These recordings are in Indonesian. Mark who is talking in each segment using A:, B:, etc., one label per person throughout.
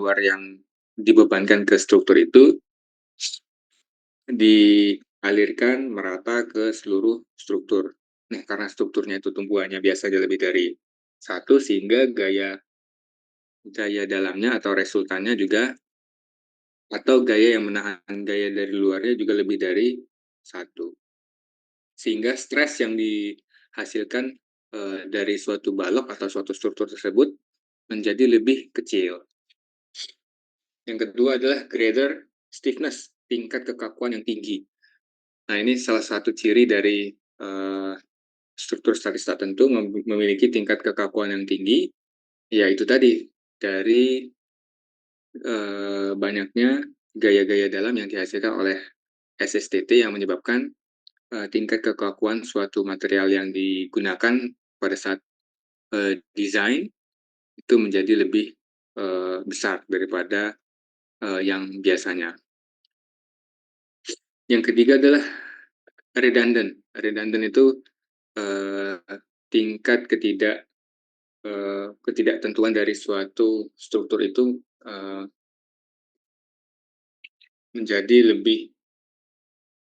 A: luar yang dibebankan ke struktur itu dialirkan merata ke seluruh struktur. Nah, karena strukturnya itu tumbuhannya biasanya lebih dari satu, sehingga gaya gaya dalamnya atau resultannya juga atau gaya yang menahan gaya dari luarnya juga lebih dari satu. Sehingga stres yang dihasilkan dari suatu balok atau suatu struktur tersebut menjadi lebih kecil. Yang kedua adalah greater stiffness, tingkat kekakuan yang tinggi. Nah, ini salah satu ciri dari struktur statis tertentu memiliki tingkat kekakuan yang tinggi, yaitu tadi dari banyaknya gaya-gaya dalam yang dihasilkan oleh SSTT yang menyebabkan tingkat kekakuan suatu material yang digunakan pada saat desain itu menjadi lebih besar daripada yang biasanya. Yang ketiga adalah redundant. Redundant itu uh, tingkat ketidaktentuan dari suatu struktur itu menjadi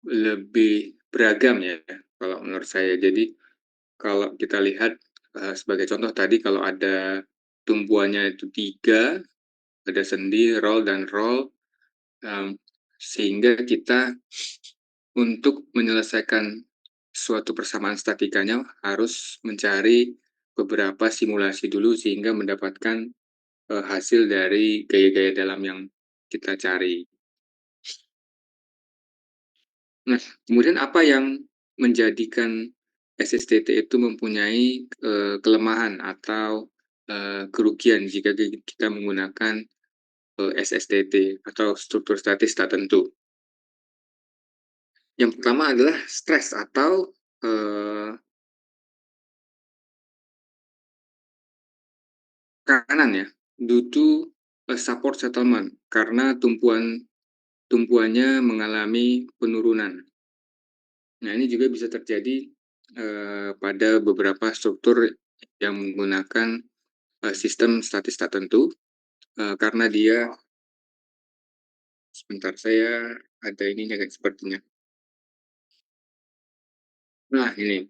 A: lebih beragam ya, kalau menurut saya. Jadi kalau kita lihat sebagai contoh tadi, kalau ada tumbuhannya itu 3, ada sendi, roll, dan roll, sehingga kita untuk menyelesaikan suatu persamaan statikanya harus mencari beberapa simulasi dulu sehingga mendapatkan hasil dari gaya-gaya dalam yang kita cari. Nah, kemudian apa yang menjadikan SSTT itu mempunyai kelemahan atau kerugian jika kita menggunakan SSTT atau struktur statis tak tentu? Yang pertama adalah stres atau tekanan ya, due to support settlement, karena tumpuannya mengalami penurunan. Nah, ini juga bisa terjadi pada beberapa struktur yang menggunakan sistem statis tak tentu, karena dia, sebentar, saya ada ininya kan sepertinya. Nah, ini,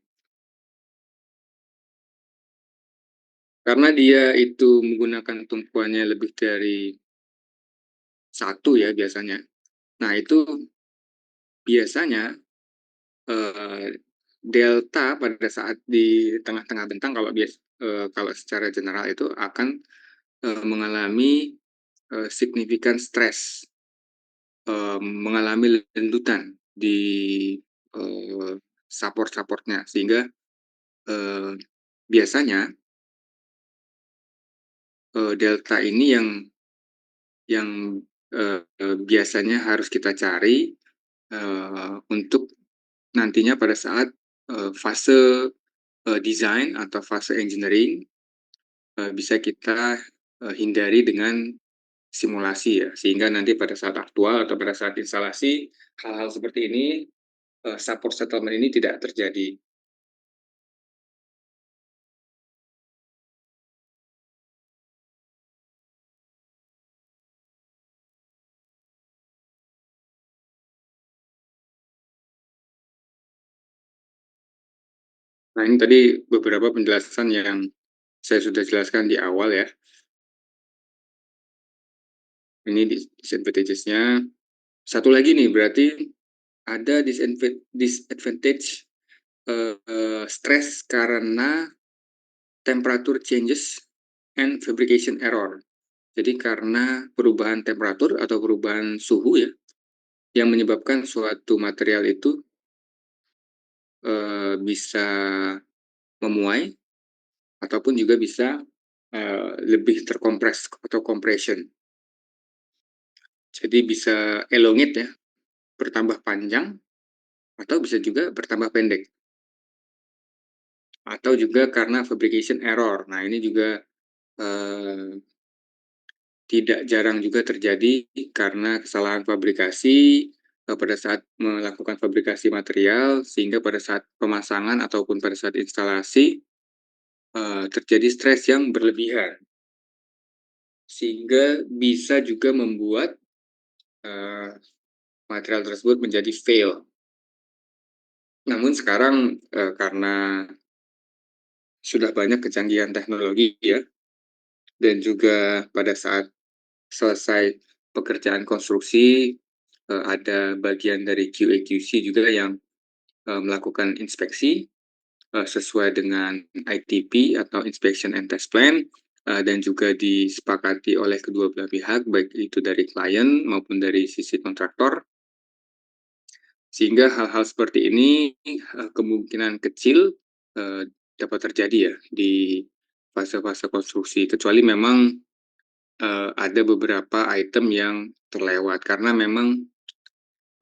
A: karena dia itu menggunakan tumpuannya lebih dari satu ya biasanya. Nah, itu biasanya eh, delta pada saat di tengah-tengah bentang, kalau secara general itu akan mengalami signifikan stres, mengalami lendutan di uh, support-supportnya, sehingga uh, biasanya delta ini yang biasanya harus kita cari untuk nantinya pada saat fase desain atau fase engineering bisa kita hindari dengan simulasi ya, sehingga nanti pada saat aktual atau pada saat instalasi hal-hal seperti ini, support settlement ini tidak terjadi. Nah, ini tadi beberapa penjelasan yang saya sudah jelaskan di awal ya. Ini disadvantages-nya. Satu lagi nih, berarti ada disadvantage stress karena temperature changes and fabrication error. Jadi karena perubahan temperatur atau perubahan suhu ya, yang menyebabkan suatu material itu bisa memuai ataupun juga bisa lebih terkompres atau compression. Jadi bisa elongate ya, bertambah panjang, atau bisa juga bertambah pendek. Atau juga karena fabrication error. Nah, ini juga eh, tidak jarang juga terjadi karena kesalahan fabrikasi pada saat melakukan fabrikasi material, sehingga pada saat pemasangan ataupun pada saat instalasi terjadi stres yang berlebihan. sehingga bisa juga membuat material tersebut menjadi fail. Namun sekarang karena sudah banyak kecanggihan teknologi ya, dan juga pada saat selesai pekerjaan konstruksi ada bagian dari QA/QC juga yang melakukan inspeksi sesuai dengan ITP atau Inspection and Test Plan dan juga disepakati oleh kedua belah pihak, baik itu dari klien maupun dari sisi kontraktor, sehingga hal-hal seperti ini kemungkinan kecil dapat terjadi ya di fase-fase konstruksi, kecuali memang ada beberapa item yang terlewat karena memang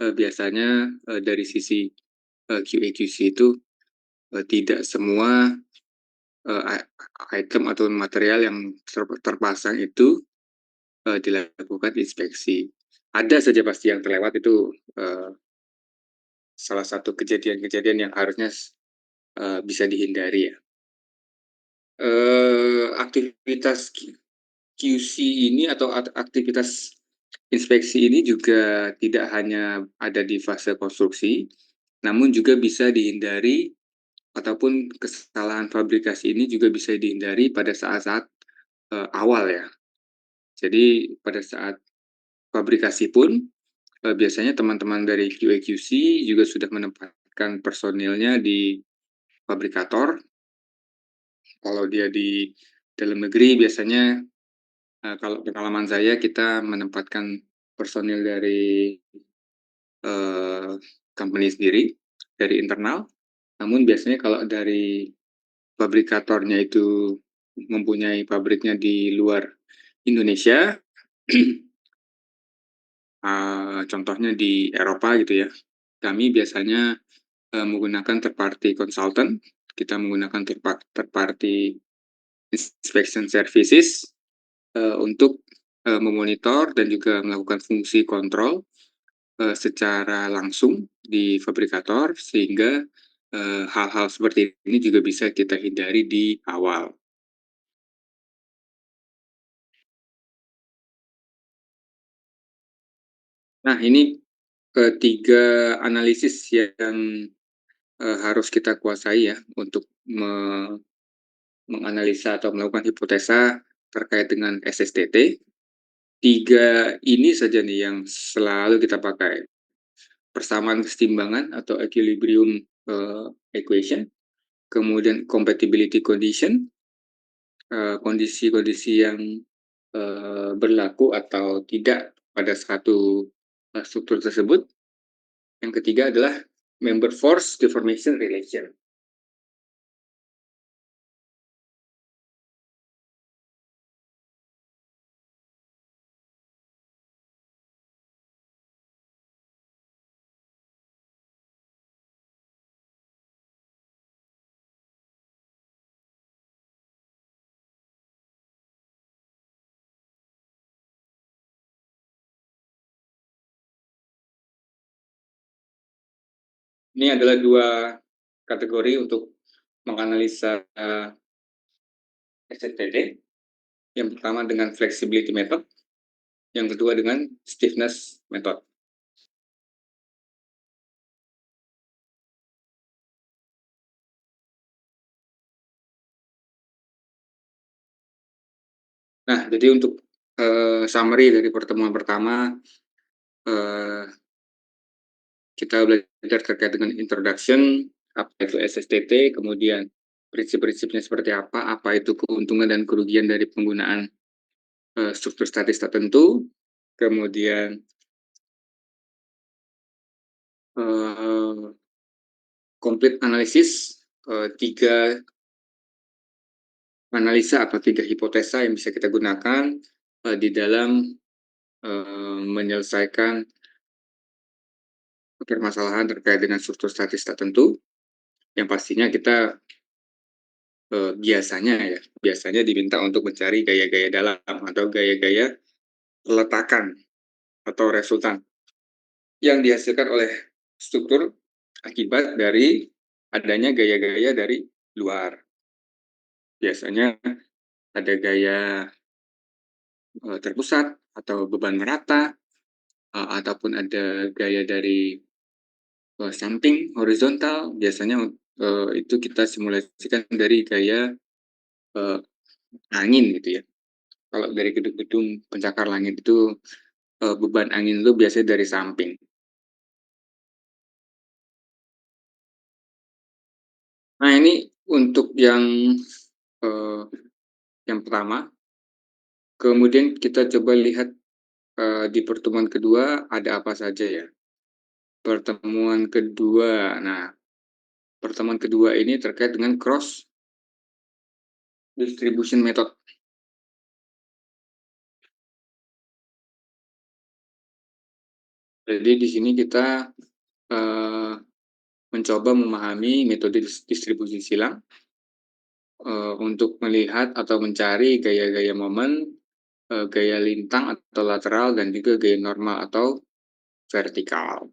A: biasanya dari sisi QA/QC itu tidak semua uh, item atau material yang terpasang itu dilakukan inspeksi. Ada saja pasti yang terlewat itu salah satu kejadian-kejadian yang harusnya bisa dihindari ya. Aktivitas QC ini atau aktivitas inspeksi ini juga tidak hanya ada di fase konstruksi, namun juga bisa dihindari ataupun kesalahan fabrikasi ini juga bisa dihindari pada saat-saat awal ya. Jadi pada saat fabrikasi pun biasanya teman-teman dari QA/QC juga sudah menempatkan personilnya di fabrikator. Kalau dia di dalam negeri biasanya kalau pengalaman saya kita menempatkan personil dari eee, company sendiri, dari internal. Namun biasanya kalau dari fabrikatornya itu mempunyai pabriknya di luar Indonesia, contohnya di Eropa gitu ya, kami biasanya menggunakan third party consultant, kita menggunakan third party inspection services untuk memonitor dan juga melakukan fungsi kontrol secara langsung di fabrikator, sehingga hal-hal seperti ini juga bisa kita hindari di awal. Nah, ini 3 analisis yang harus kita kuasai ya untuk menganalisa atau melakukan hipotesa terkait dengan SSTT. 3 ini saja nih yang selalu kita pakai. Persamaan kesetimbangan atau equilibrium equation, kemudian compatibility condition, kondisi-kondisi yang berlaku atau tidak pada satu struktur tersebut. Yang ketiga adalah member force deformation relation. Ini adalah 2 kategori untuk menganalisa SSTT. Yang pertama dengan flexibility method, yang kedua dengan stiffness method. Nah, jadi untuk summary dari pertemuan pertama, eee, kita belajar terkait dengan introduction, apa itu SSTT, kemudian prinsip-prinsipnya seperti apa itu keuntungan dan kerugian dari penggunaan struktur statis tertentu, kemudian eee, complete analysis, 3 analisa atau 3 hipotesa yang bisa kita gunakan di dalam menyelesaikan permasalahan terkait dengan struktur statis tertentu, yang pastinya kita biasanya diminta untuk mencari gaya-gaya dalam atau gaya-gaya peletakan atau resultan yang dihasilkan oleh struktur akibat dari adanya gaya-gaya dari luar. Biasanya ada gaya terpusat atau beban merata, ataupun ada gaya dari samping horizontal, biasanya itu kita simulasikan dari gaya angin gitu ya. Kalau dari gedung-gedung pencakar langit itu beban angin itu biasanya dari samping. Nah ini untuk eh, yang pertama, kemudian kita coba lihat di pertemuan kedua ada apa saja ya. Pertemuan kedua, nah pertemuan kedua ini terkait dengan cross distribution method. Jadi di sini kita uh, mencoba memahami metode distribusi silang untuk melihat atau mencari gaya-gaya momen, gaya lintang atau lateral, dan juga gaya normal atau vertikal.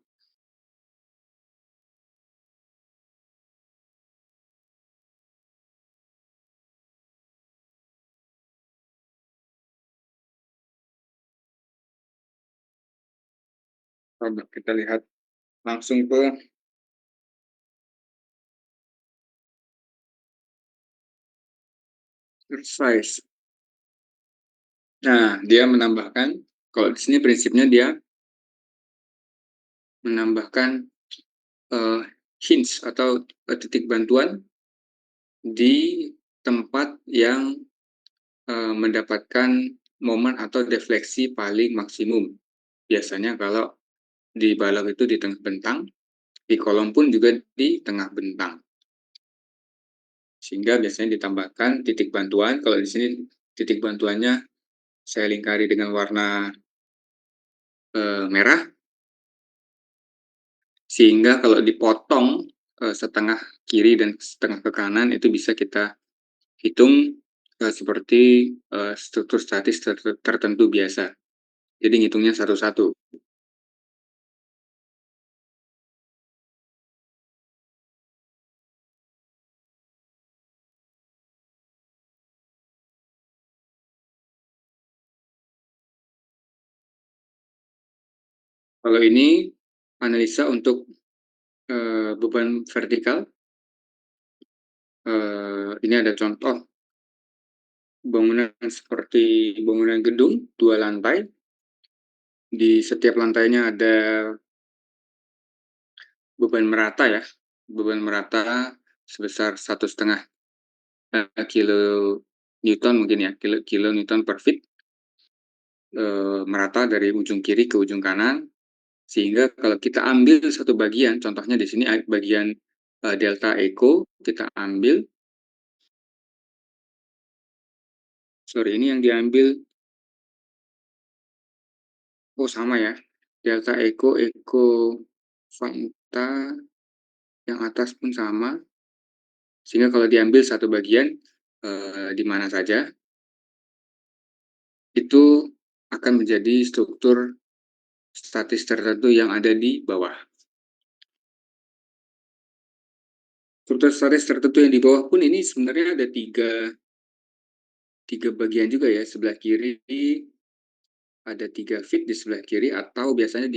A: Coba kita lihat langsung ke exercise. Nah, dia menambahkan, kalau di sini prinsipnya dia menambahkan uh, hints atau titik bantuan di tempat yang mendapatkan momen atau defleksi paling maksimum. Biasanya kalau di balok itu di tengah bentang, di kolom pun juga di tengah bentang. Sehingga biasanya ditambahkan titik bantuan. Kalau di sini titik bantuannya saya lingkari dengan warna merah, sehingga kalau dipotong setengah kiri dan setengah ke kanan itu bisa kita hitung seperti struktur statis tertentu biasa. Jadi ngitungnya satu-satu. Kalau ini analisa untuk beban vertikal. Ini ada contoh bangunan seperti bangunan gedung 2 lantai. Di setiap lantainya ada beban merata ya, beban merata sebesar 1,5 kilo Newton mungkin ya, kilo Newton per feet, merata dari ujung kiri ke ujung kanan. Sehingga kalau kita ambil satu bagian, contohnya di sini bagian delta echo kita ambil, sorry ini yang diambil, oh sama ya, delta echo, echo fakta yang atas pun sama, sehingga kalau diambil satu bagian di mana saja, itu akan menjadi struktur statis tertentu yang ada di bawah. Struktur statis tertentu yang di bawah pun ini sebenarnya ada tiga bagian juga ya. Sebelah kiri ada 3 feet di sebelah kiri, atau biasanya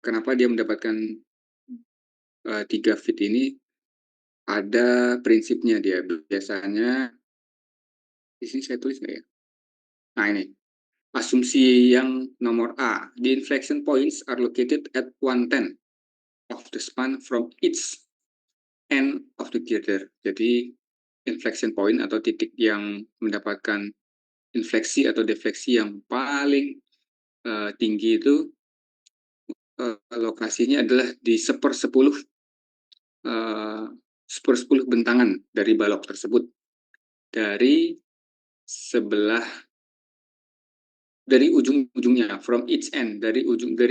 A: kenapa dia mendapatkan 3 feet ini, ada prinsipnya dia. Biasanya di sini saya tulis nggak ya? Nah ini asumsi yang nomor A, the inflection points are located at 1/10 of the span from each end of the girder. Jadi inflection point atau titik yang mendapatkan infleksi atau defleksi yang paling tinggi itu lokasinya adalah di sepersepuluh bentangan dari balok tersebut, dari sebelah, dari ujung-ujungnya, from each end, dari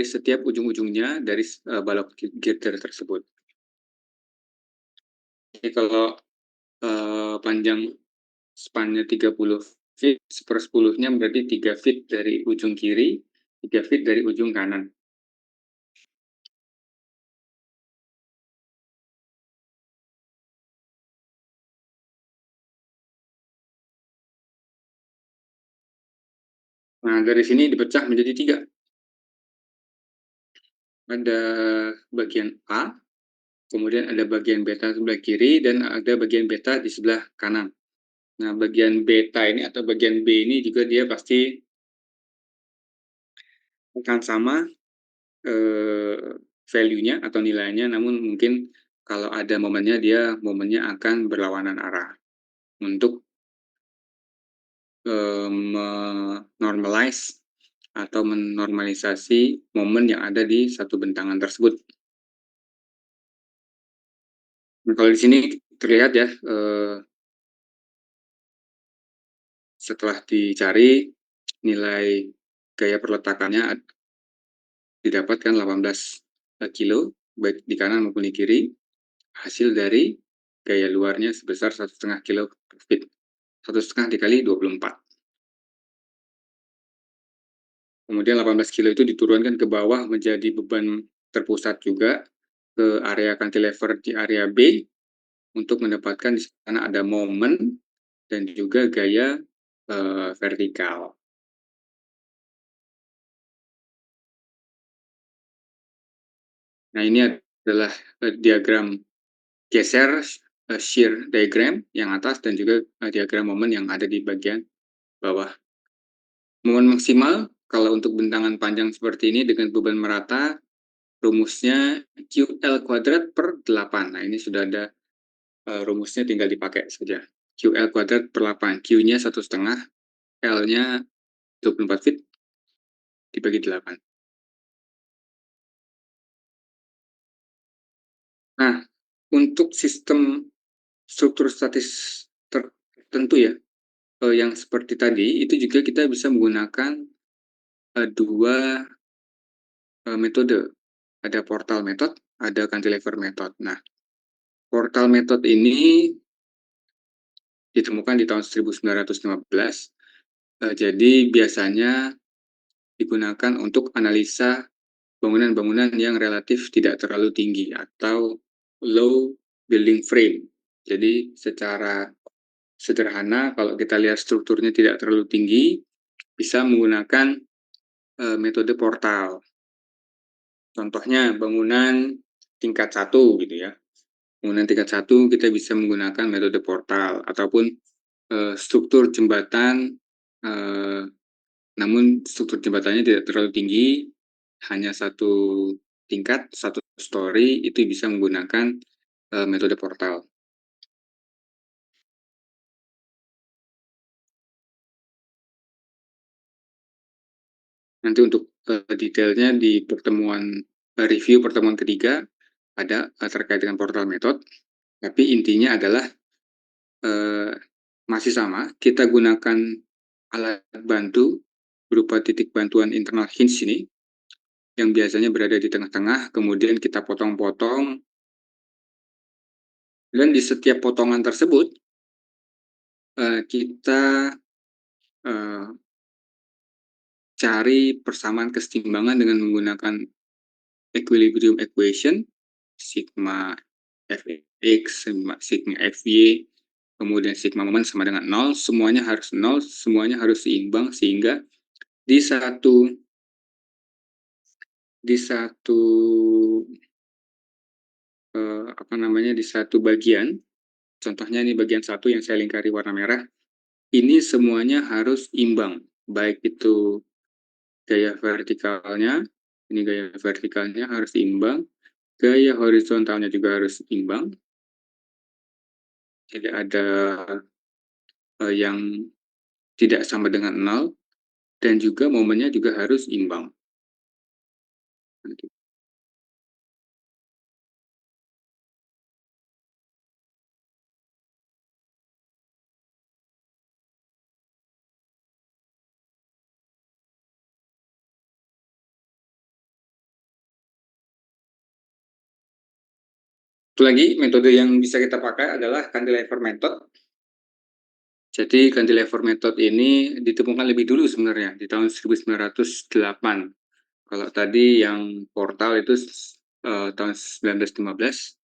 A: setiap ujung-ujungnya dari balok girder tersebut. Jadi kalau panjang spannya 30 feet, sepersepuluhnya berarti 3 feet dari ujung kiri, 3 feet dari ujung kanan. Nah, dari sini dipecah menjadi 3. Ada bagian A, kemudian ada bagian beta sebelah kiri, dan ada bagian beta di sebelah kanan. Nah, bagian beta ini atau bagian B ini juga dia pasti akan sama value-nya atau nilainya, namun mungkin kalau ada momennya, momennya akan berlawanan arah untuk menormalize atau menormalisasi momen yang ada di satu bentangan tersebut. Nah, kalau di sini terlihat ya, setelah dicari nilai gaya perletakannya didapatkan 18 kilo, baik di kanan maupun di kiri, hasil dari gaya luarnya sebesar 1,5 kilo per feet. 1,5 dikali 24. Kemudian 18 kilo itu diturunkan ke bawah menjadi beban terpusat juga ke area cantilever di area B untuk mendapatkan di sana ada momen dan juga gaya vertikal. Nah, ini adalah diagram geser shear diagram yang atas dan juga diagram momen yang ada di bagian bawah. Momen maksimal kalau untuk bentangan panjang seperti ini dengan beban merata, rumusnya QL kuadrat per 8. Nah, ini sudah ada rumusnya, tinggal dipakai saja. QL kuadrat per 8. Q-nya 1,5, L-nya 24 feet dibagi 8. Nah, untuk sistem struktur statis tertentu ya, yang seperti tadi, itu juga kita bisa menggunakan dua metode. Ada portal method, ada cantilever method. Nah, portal method ini ditemukan di tahun 1915. Jadi biasanya digunakan untuk analisa bangunan-bangunan yang relatif tidak terlalu tinggi atau low building frame. Jadi secara sederhana kalau kita lihat strukturnya tidak terlalu tinggi, bisa menggunakan metode portal. Contohnya bangunan tingkat 1 gitu ya. Bangunan tingkat 1 kita bisa menggunakan metode portal ataupun struktur jembatan, namun struktur jembatannya tidak terlalu tinggi, hanya 1 tingkat, 1 story, itu bisa menggunakan metode portal. Nanti untuk detailnya di pertemuan review pertemuan ketiga ada terkait dengan portal method, tapi intinya adalah masih sama, kita gunakan alat bantu berupa titik bantuan internal hinge ini, yang biasanya berada di tengah-tengah, kemudian kita potong-potong, dan di setiap potongan tersebut kita cari persamaan kesetimbangan dengan menggunakan equilibrium equation, sigma fx, sigma fy, kemudian sigma moment sama dengan 0, semuanya harus 0, semuanya harus seimbang, sehingga di satu di satu di satu bagian, contohnya ini bagian 1 yang saya lingkari warna merah, ini semuanya harus imbang, baik itu gaya vertikalnya, ini gaya vertikalnya harus imbang, gaya horizontalnya juga harus imbang, tidak ada yang tidak sama dengan 0, dan juga momennya juga harus imbang. Satu lagi metode yang bisa kita pakai adalah cantilever method. Jadi cantilever method ini ditemukan lebih dulu sebenarnya, di tahun 1908. Kalau tadi yang portal itu tahun 1915,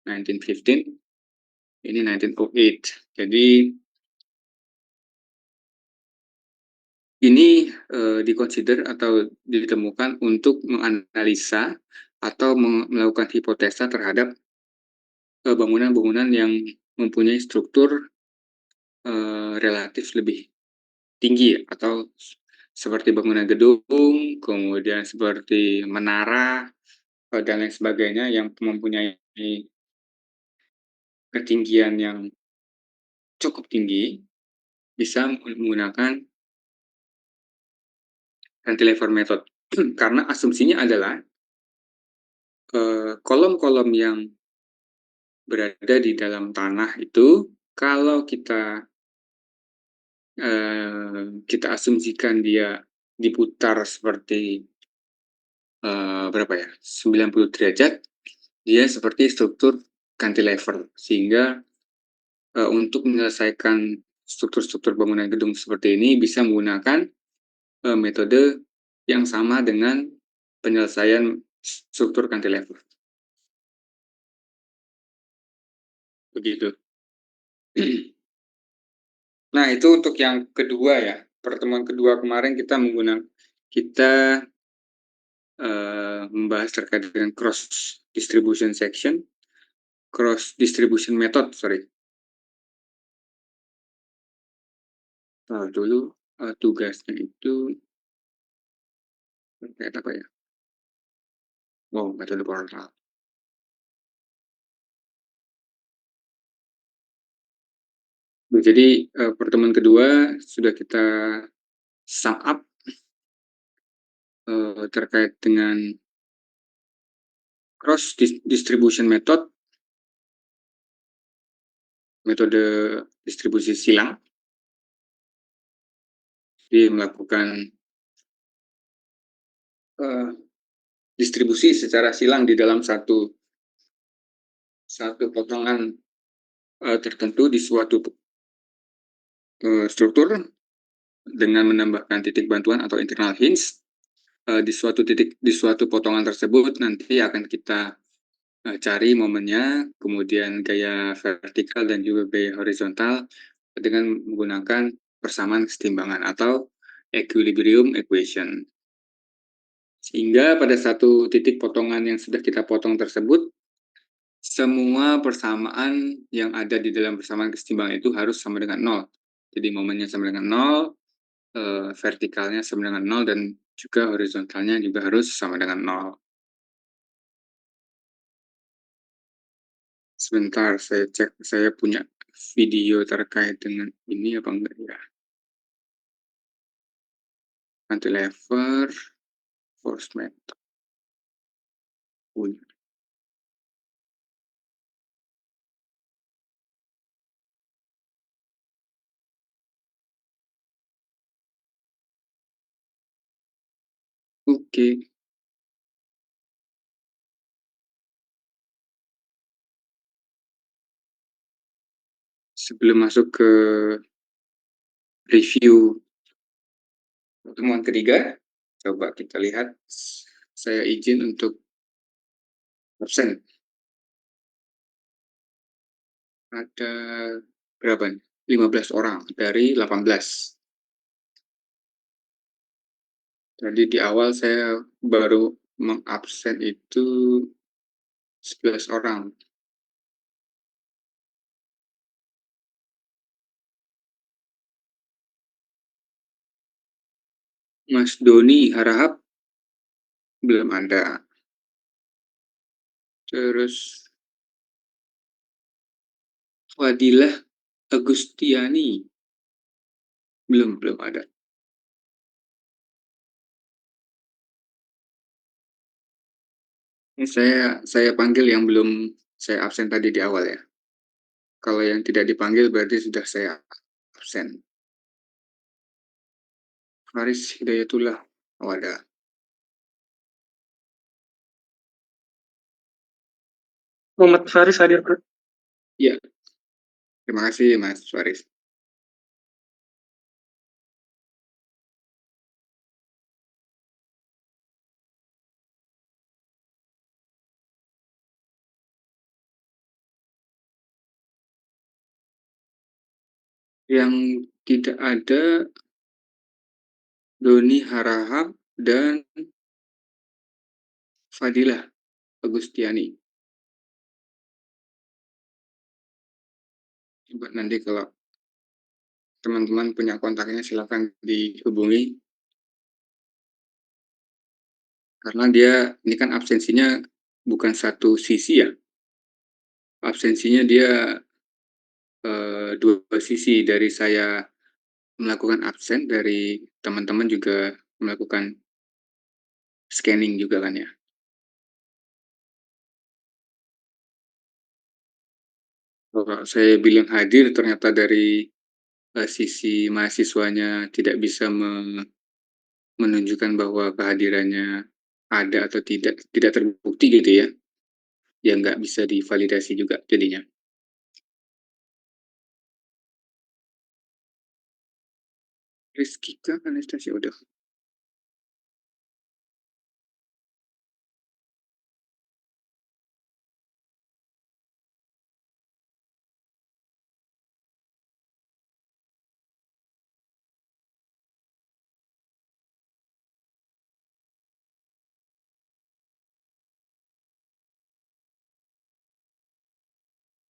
A: 1915, ini 1908. Jadi Ini, di-consider atau ditemukan untuk menganalisa atau melakukan hipotesa terhadap, bangunan-bangunan yang mempunyai struktur, relatif lebih tinggi atau seperti bangunan gedung, kemudian seperti menara, dan lain sebagainya yang mempunyai ketinggian yang cukup tinggi, bisa menggunakan cantilever method. Karena asumsinya adalah, kolom-kolom yang berada di dalam tanah itu, kalau kita asumsikan dia diputar seperti, berapa ya, 90 derajat, dia seperti struktur cantilever. Sehingga, untuk menyelesaikan struktur-struktur bangunan gedung seperti ini bisa menggunakan, metode yang sama dengan penyelesaian struktur cantilever, begitu. Nah, itu untuk yang kedua ya, pertemuan kedua kemarin kita, membahas terkait dengan cross distribution section, cross distribution method, sorry. Dulu, tugasnya itu terkait apa ya? Wow, metode portal. Jadi, pertemuan kedua sudah kita sum up, terkait dengan cross distribution method, metode distribusi silang. Jadi melakukan, eee, distribusi secara silang di dalam satu satu potongan, tertentu di suatu, struktur dengan menambahkan titik bantuan atau internal hinge, di suatu potongan tersebut nanti akan kita, cari momennya, kemudian gaya vertikal dan juga gaya horizontal dengan menggunakan persamaan kesetimbangan atau equilibrium equation. Sehingga pada satu titik potongan yang sudah kita potong tersebut, semua persamaan yang ada di dalam persamaan kesetimbangan itu harus sama dengan nol. Jadi momennya sama dengan nol, vertikalnya sama dengan nol, dan juga horizontalnya juga harus sama dengan nol. Sebentar, saya cek, saya punya video terkait dengan ini apa enggak ya? Cantilever, force method, punya. Oke, sebelum masuk ke review pertemuan ketiga, coba kita lihat. Saya izin untuk absen. Ada berapa nih? 15 orang dari 18. Jadi di awal saya baru mengabsen itu 11 orang. Mas Doni Harahap belum ada. Terus Fadilah Agustiani belum ada. Ini saya panggil yang belum saya absen tadi di awal ya. Kalau yang tidak dipanggil berarti sudah saya absen. Faris Hidayatullah. Oh, ada. Muhammad Faris hadir, Pak. Iya, terima kasih Mas Faris. Yang tidak ada Doni Harahap dan Fadilah Agustiani. Coba nanti kalau teman-teman punya kontaknya silakan dihubungi, karena dia ini kan absensinya bukan satu sisi ya, absensinya dia dua sisi, dari saya melakukan absen, dari teman-teman juga melakukan scanning juga kan ya. Kalau saya bilang hadir, ternyata dari sisi mahasiswanya tidak bisa menunjukkan bahwa kehadirannya ada atau tidak terbukti gitu ya, ya nggak bisa divalidasi juga jadinya. Rizky kah, Anastasia udah.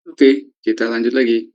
A: Oke, kita lanjut lagi.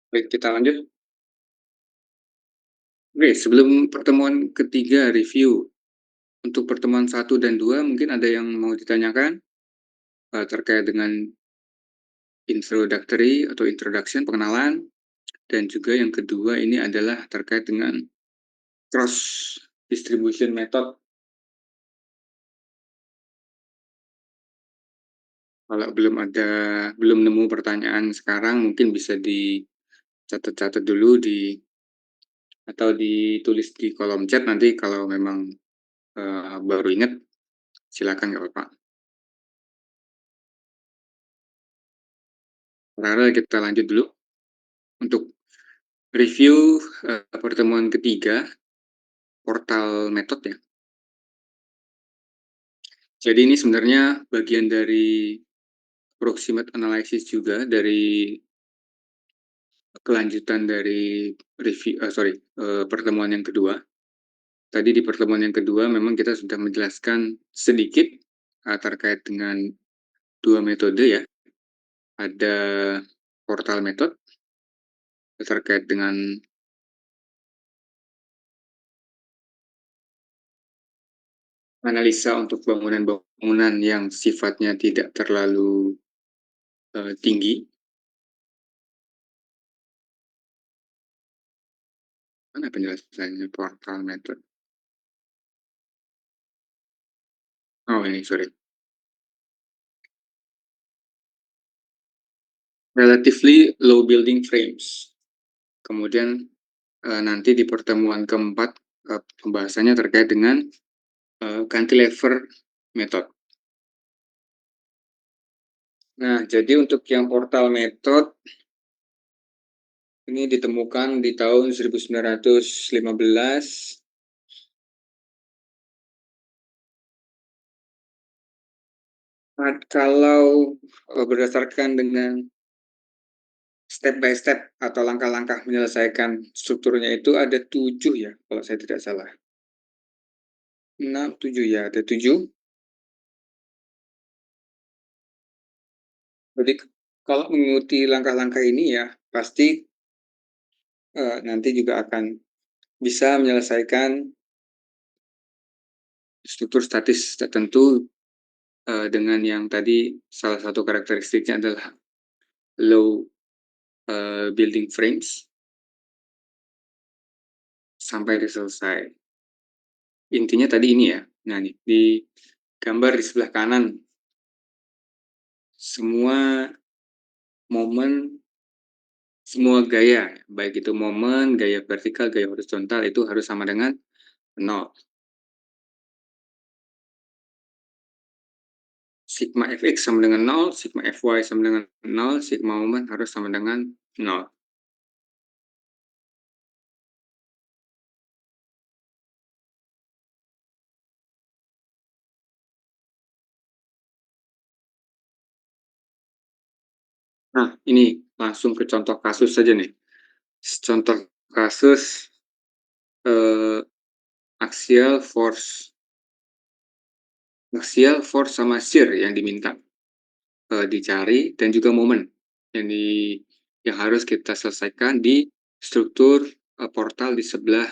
A: Baik, kita lanjut. Oke, sebelum pertemuan ketiga review, untuk pertemuan 1 dan 2 mungkin ada yang mau ditanyakan terkait dengan introductory atau introduction, pengenalan, dan juga yang kedua ini adalah terkait dengan cross distribution method. Kalau belum nemu pertanyaan sekarang, mungkin bisa dicatat-catat dulu atau ditulis di kolom chat, nanti kalau memang baru ingat silakan, nggak apa-apa. Karena kita lanjut dulu untuk review pertemuan ketiga, portal method ya. Jadi ini sebenarnya bagian dari proximate analysis juga, dari kelanjutan dari pertemuan yang kedua. Tadi di pertemuan yang kedua memang kita sudah menjelaskan sedikit terkait dengan dua metode ya. Ada portal method terkait dengan analisa untuk bangunan-bangunan yang sifatnya tidak terlalu tinggi. Mana penjelasannya portal method? Oh ini, sorry. Relatively low building frames. Kemudian nanti di pertemuan keempat pembahasannya terkait dengan cantilever method. Nah, jadi untuk yang portal method ini ditemukan di tahun 1915. Nah, kalau berdasarkan dengan step by step atau langkah-langkah menyelesaikan strukturnya itu ada 7 ya, kalau saya tidak salah. 6, 7 ya, ada 7. Jadi kalau mengikuti langkah-langkah ini ya, pasti nanti juga akan bisa menyelesaikan struktur statis tertentu dengan yang tadi salah satu karakteristiknya adalah low building frames sampai selesai. Intinya tadi ini ya. Nah, nih di gambar di sebelah kanan, semua momen Semua gaya, baik itu momen, gaya vertikal, gaya horizontal itu harus sama dengan nol. Sigma fx sama dengan nol, sigma fy sama dengan nol, sigma momen harus sama dengan nol. Nah, ini langsung ke contoh kasus saja nih. Contoh kasus eh, axial force, sama shear yang diminta dicari, dan juga momen yang yang harus kita selesaikan di struktur portal di sebelah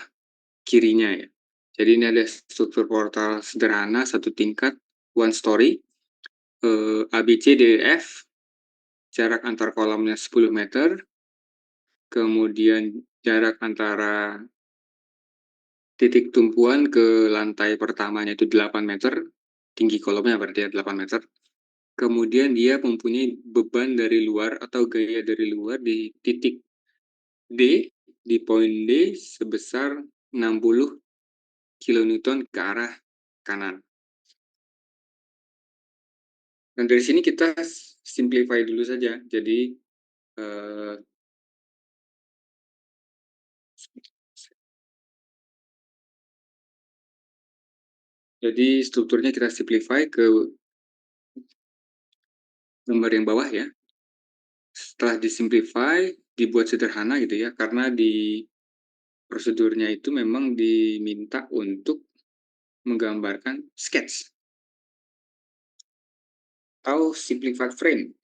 A: kirinya ya. Jadi ini ada struktur portal sederhana satu tingkat, one story, ABCDEF, jarak antar kolomnya 10 meter, kemudian jarak antara titik tumpuan ke lantai pertamanya itu 8 meter, tinggi kolomnya berarti ya 8 meter. Kemudian dia mempunyai beban dari luar atau gaya dari luar di titik D, di poin D sebesar 60 kilonewton ke arah kanan. Dan dari sini kita simplify dulu saja. Eh, jadi strukturnya kita simplify ke gambar yang bawah ya. Setelah disimplify, dibuat sederhana gitu ya, karena di prosedurnya itu memang diminta untuk menggambarkan sketch atau simplified frame.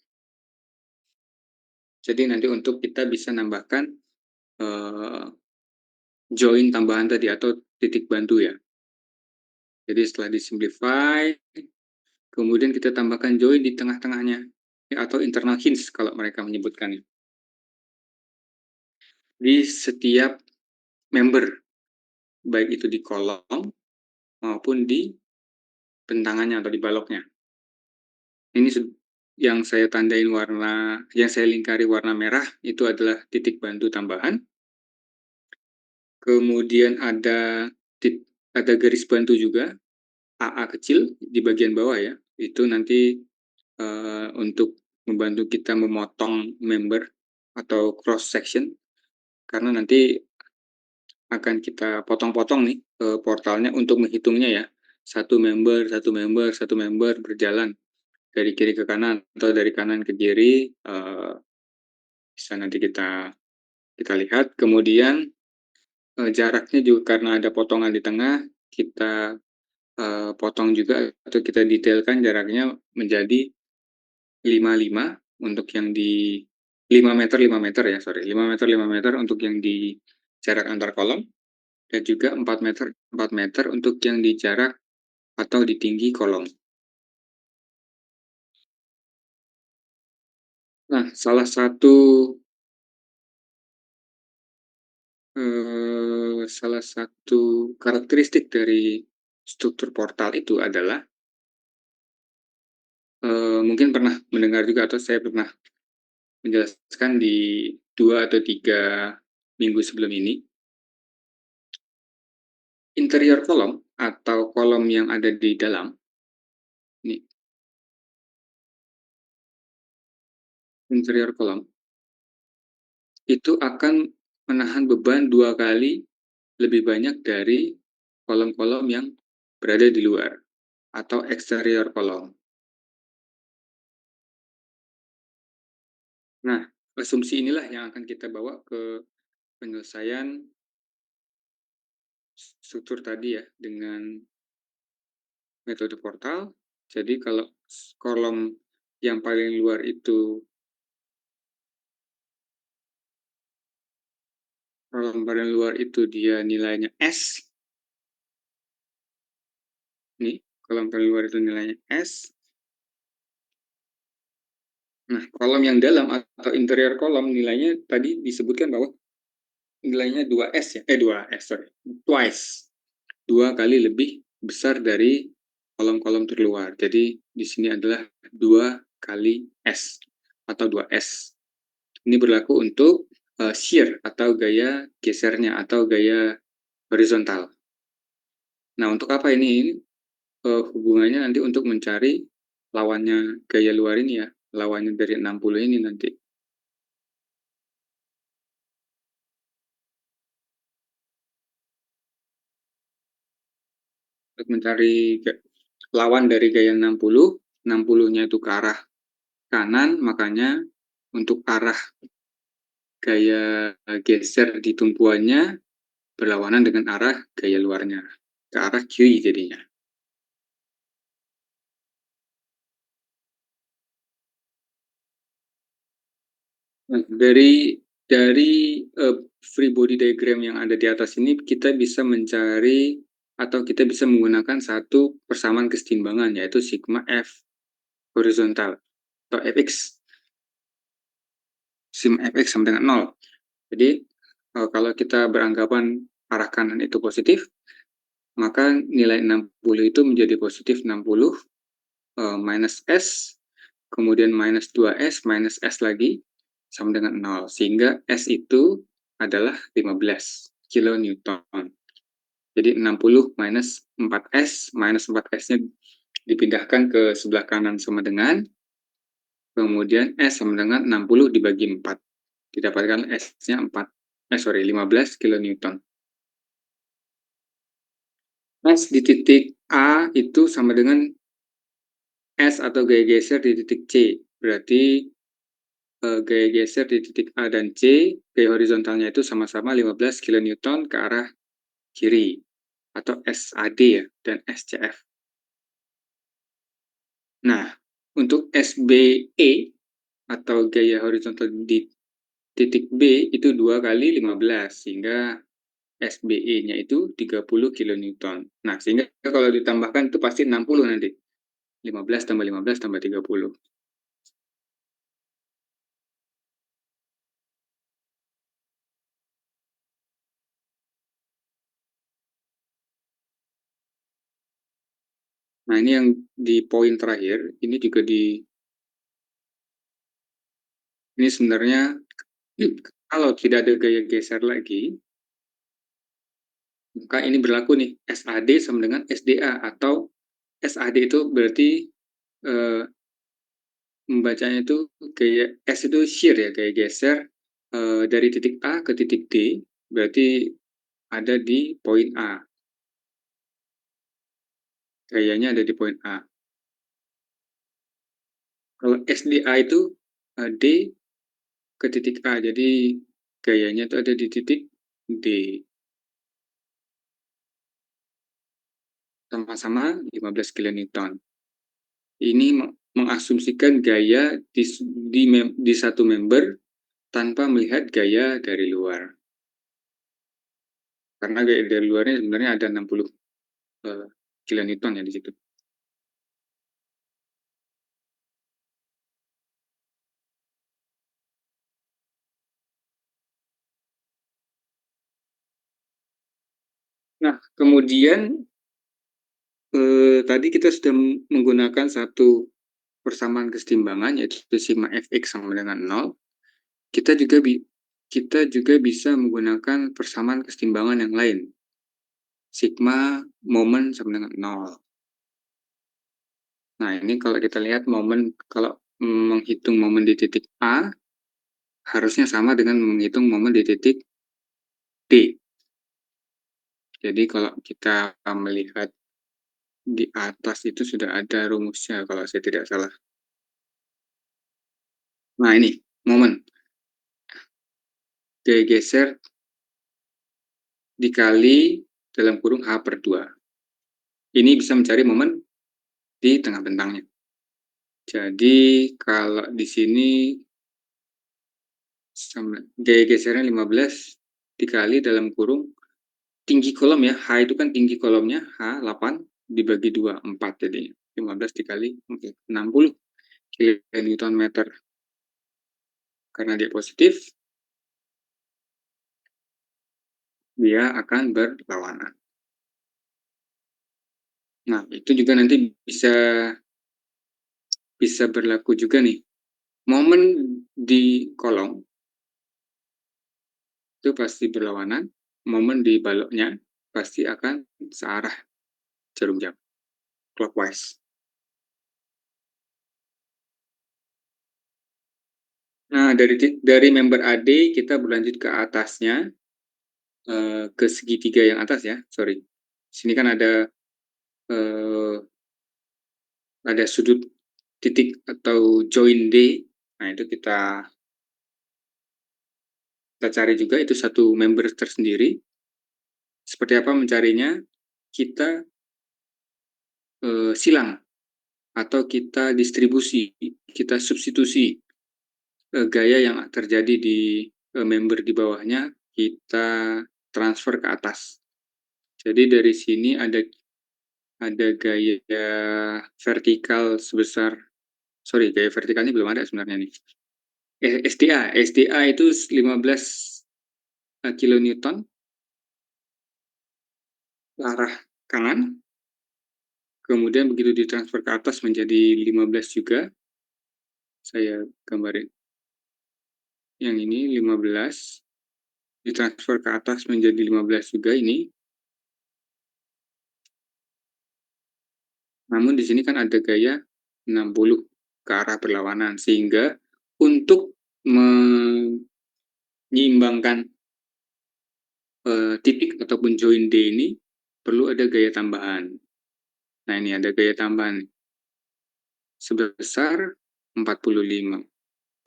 A: Jadi nanti untuk kita bisa nambahkan uh, join tambahan tadi atau titik bantu ya. Jadi setelah disimplify, kemudian kita tambahkan join di tengah-tengahnya ya, atau internal hinge kalau mereka menyebutkannya. Di setiap member, baik itu di kolom maupun di bentangannya atau di baloknya. Ini yang saya tandain warna, yang saya lingkari warna merah itu adalah titik bantu tambahan. Kemudian ada garis bantu juga, AA kecil di bagian bawah ya. Itu nanti untuk membantu kita memotong member atau cross section, karena nanti akan kita potong-potong nih portalnya untuk menghitungnya ya. Satu member berjalan dari kiri ke kanan atau dari kanan ke kiri, bisa nanti kita lihat. Kemudian jaraknya juga karena ada potongan di tengah, kita potong juga atau kita detailkan jaraknya menjadi 55 untuk yang di 5 meter 5 meter ya, sorry, 5 meter 5 meter untuk yang di jarak antar kolom, dan juga 4 meter 4 meter untuk yang di jarak atau di tinggi kolom. Nah, salah satu karakteristik dari struktur portal itu adalah mungkin pernah mendengar juga atau saya pernah menjelaskan di 2 atau 3 minggu sebelum ini, interior kolom atau kolom yang ada di dalam ini, interior kolom itu akan menahan beban 2 kali lebih banyak dari kolom-kolom yang berada di luar atau eksterior kolom. Nah, asumsi inilah yang akan kita bawa ke penyelesaian struktur tadi ya, dengan metode portal. Jadi kalau kolom yang paling luar itu, dia nilainya S, nih kolom paling luar itu nilainya S. Nah, kolom yang dalam atau interior kolom nilainya tadi disebutkan bahwa nilainya 2S ya, 2S, sorry, twice, 2 kali lebih besar dari kolom-kolom terluar. Jadi di sini adalah 2 kali S atau 2S. Ini berlaku untuk shear atau gaya gesernya atau gaya horizontal. Nah, untuk apa ini? Hubungannya nanti untuk mencari lawannya gaya luar ini ya, lawannya dari 60 ini nanti. Untuk mencari lawan dari gaya 60, 60-nya itu ke arah kanan, makanya untuk arah gaya geser di tumpuannya berlawanan dengan arah gaya luarnya, ke arah kiri jadinya. Nah, dari free body diagram yang ada di atas ini, kita bisa mencari atau kita bisa menggunakan satu persamaan kesetimbangan, yaitu sigma F horizontal atau Fx, sigma Fx sama dengan 0. Jadi, kalau kita beranggapan arah kanan itu positif, maka nilai 60 itu menjadi positif 60 minus S, kemudian minus 2S, minus S lagi, sama dengan 0. Sehingga S itu adalah 15 kilonewton. Jadi 60 minus 4S, minus 4S-nya dipindahkan ke sebelah kanan sama dengan, kemudian S sama dengan 60 dibagi 4. Didapatkan S-nya 15 kilonewton. S di titik A itu sama dengan S atau gaya geser di titik C. Berarti gaya geser di titik A dan C, gaya horizontalnya itu sama-sama 15 kilonewton ke arah kiri, atau SAD ya, dan SCF. Nah, untuk SBE atau gaya horizontal di titik B itu 2 kali 15, sehingga SBE-nya itu 30 kilonewton. Nah, sehingga kalau ditambahkan itu pasti 60 nanti. 15 tambah 15 tambah 30. Nah, ini yang di poin terakhir, ini juga ini sebenarnya kalau tidak ada gaya geser lagi, maka ini berlaku nih, SAD sama dengan SDA, atau SAD itu berarti eh, membacanya itu gaya S itu shear ya, gaya geser dari titik A ke titik D, berarti ada di poin A. Gayanya ada di poin A. Kalau SDA itu D ke titik A, jadi gayanya itu ada di titik D. Sama-sama 15 kilonewton. Ini mengasumsikan gaya di satu member tanpa melihat gaya dari luar. Karena gaya dari luarnya sebenarnya ada 60 kilonewton ya di situ. Nah, kemudian tadi kita sudah menggunakan satu persamaan kesetimbangan, yaitu sigma fx sama dengan 0. Kita juga bisa menggunakan persamaan kesetimbangan yang lain, sigma momen sama dengan 0. Nah, ini kalau kita lihat momen, kalau menghitung momen di titik A, harusnya sama dengan menghitung momen di titik D. Jadi kalau kita melihat di atas itu sudah ada rumusnya kalau saya tidak salah. Nah, ini momen gaya geser dikali dalam kurung H per 2. Ini bisa mencari momen di tengah bentangnya. Jadi kalau di sini gaya gesernya 15 dikali dalam kurung tinggi kolom ya, H itu kan tinggi kolomnya, H 8 dibagi 2, 4 jadi 15 dikali 60 kilonewton meter. Karena dia positif, dia akan berlawanan. Nah, itu juga nanti bisa berlaku juga nih. Momen di kolom itu pasti berlawanan, momen di baloknya pasti akan searah jarum jam, clockwise. Nah, dari member AD kita berlanjut ke atasnya, ke segitiga yang atas ya, sorry. Sini kan eee, ada sudut titik atau join D. Nah, itu kita cari juga, itu satu member tersendiri. Seperti apa mencarinya? Kita silang atau kita distribusi, kita substitusi gaya yang terjadi di member di bawahnya, kita transfer ke atas. Jadi dari sini ada gaya vertikal sebesar, sorry, gaya vertikalnya belum ada sebenarnya nih. SDA itu 15 kilonewton ke arah kanan, kemudian begitu ditransfer ke atas menjadi 15 juga. Saya gambarin yang ini 15, ditransfer ke atas menjadi 15 juga ini. Namun di sini kan ada gaya 60 ke arah berlawanan, sehingga untuk menyeimbangkan titik ataupun join D ini perlu ada gaya tambahan. Nah, ini ada gaya tambahan sebesar 45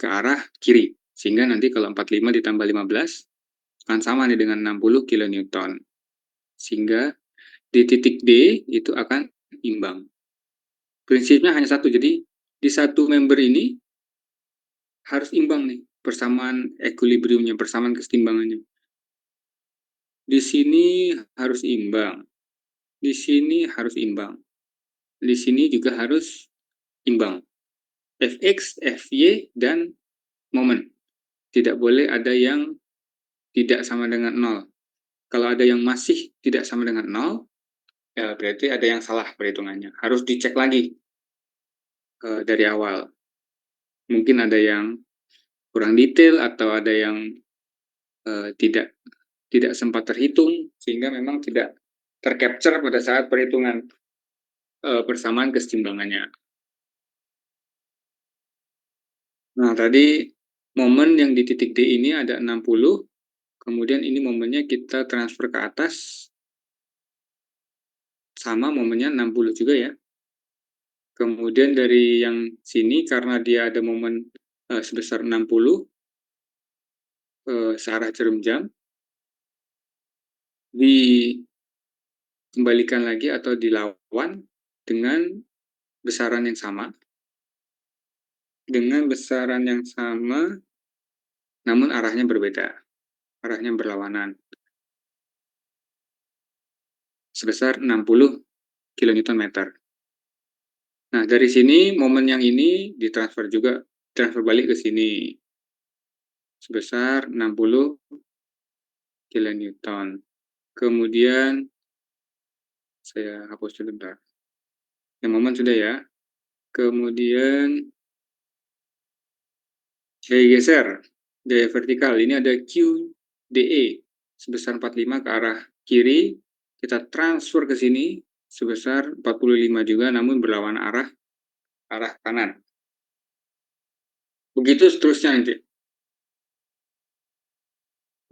A: ke arah kiri, sehingga nanti kalau 45 ditambah 15 akan sama nih dengan 60 kilonewton, sehingga di titik D itu akan imbang. Prinsipnya hanya satu, jadi di satu member ini harus imbang nih, persamaan equilibriumnya, persamaan kesetimbangannya. Di sini harus imbang, di sini harus imbang, di sini juga harus imbang. Fx, Fy, dan momen. Tidak boleh ada yang tidak sama dengan 0. Kalau ada yang masih tidak sama dengan 0, ya berarti ada yang salah perhitungannya. Harus dicek lagi dari awal. Mungkin ada yang kurang detail atau ada yang tidak sempat terhitung, sehingga memang tidak tercapture pada saat perhitungan persamaan kesetimbangannya. Nah, tadi momen yang di titik D ini ada 60, kemudian ini momennya kita transfer ke atas, sama momennya 60 juga ya. Kemudian dari yang sini, karena dia ada momen sebesar 60 searah jarum jam, dikembalikan lagi atau dilawan dengan besaran yang sama, namun arahnya berbeda, arahnya berlawanan, sebesar 60 kilonewton meter. Nah, dari sini momen yang ini ditransfer juga, transfer balik ke sini, sebesar 60 kilonewton. Kemudian saya hapus dulu bentar. Yang momen sudah ya. Kemudian gaya geser, gaya vertikal. Ini ada QDE sebesar 45 ke arah kiri. Kita transfer ke sini sebesar 45 juga, namun berlawan arah kanan. Begitu seterusnya nanti.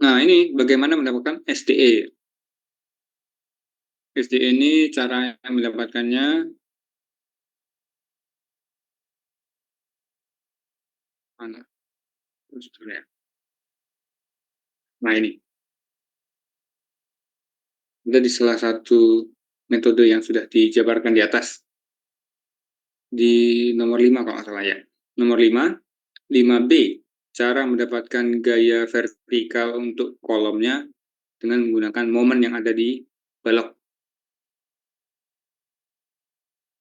A: Nah, ini bagaimana mendapatkan SDE. SDE ini cara mendapatkannya mana? Nah, ini. Ada di salah satu metode yang sudah dijabarkan di atas. Di nomor 5 kalau nggak salah ya. Nomor 5, 5B. Cara mendapatkan gaya vertikal untuk kolomnya dengan menggunakan momen yang ada di balok.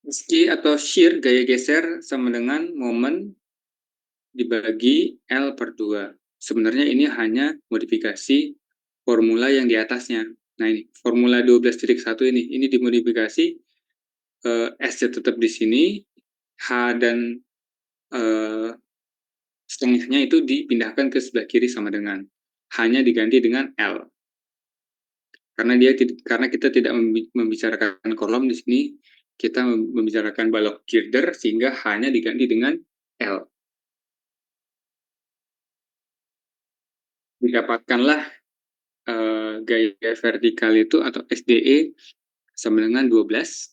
A: Ski atau shear, gaya geser, sama dengan momen dibagi L per 2. Sebenarnya ini hanya modifikasi formula yang di atasnya. Nah, ini formula 12.1 ini dimodifikasi, S tetap di sini, H dan setengahnya itu dipindahkan ke sebelah kiri sama dengan hanya diganti dengan L. Karena kita tidak membicarakan kolom di sini, kita membicarakan balok girder sehingga hanya diganti dengan L. Didapatkanlah gaya vertikal itu atau SDE sama dengan 12.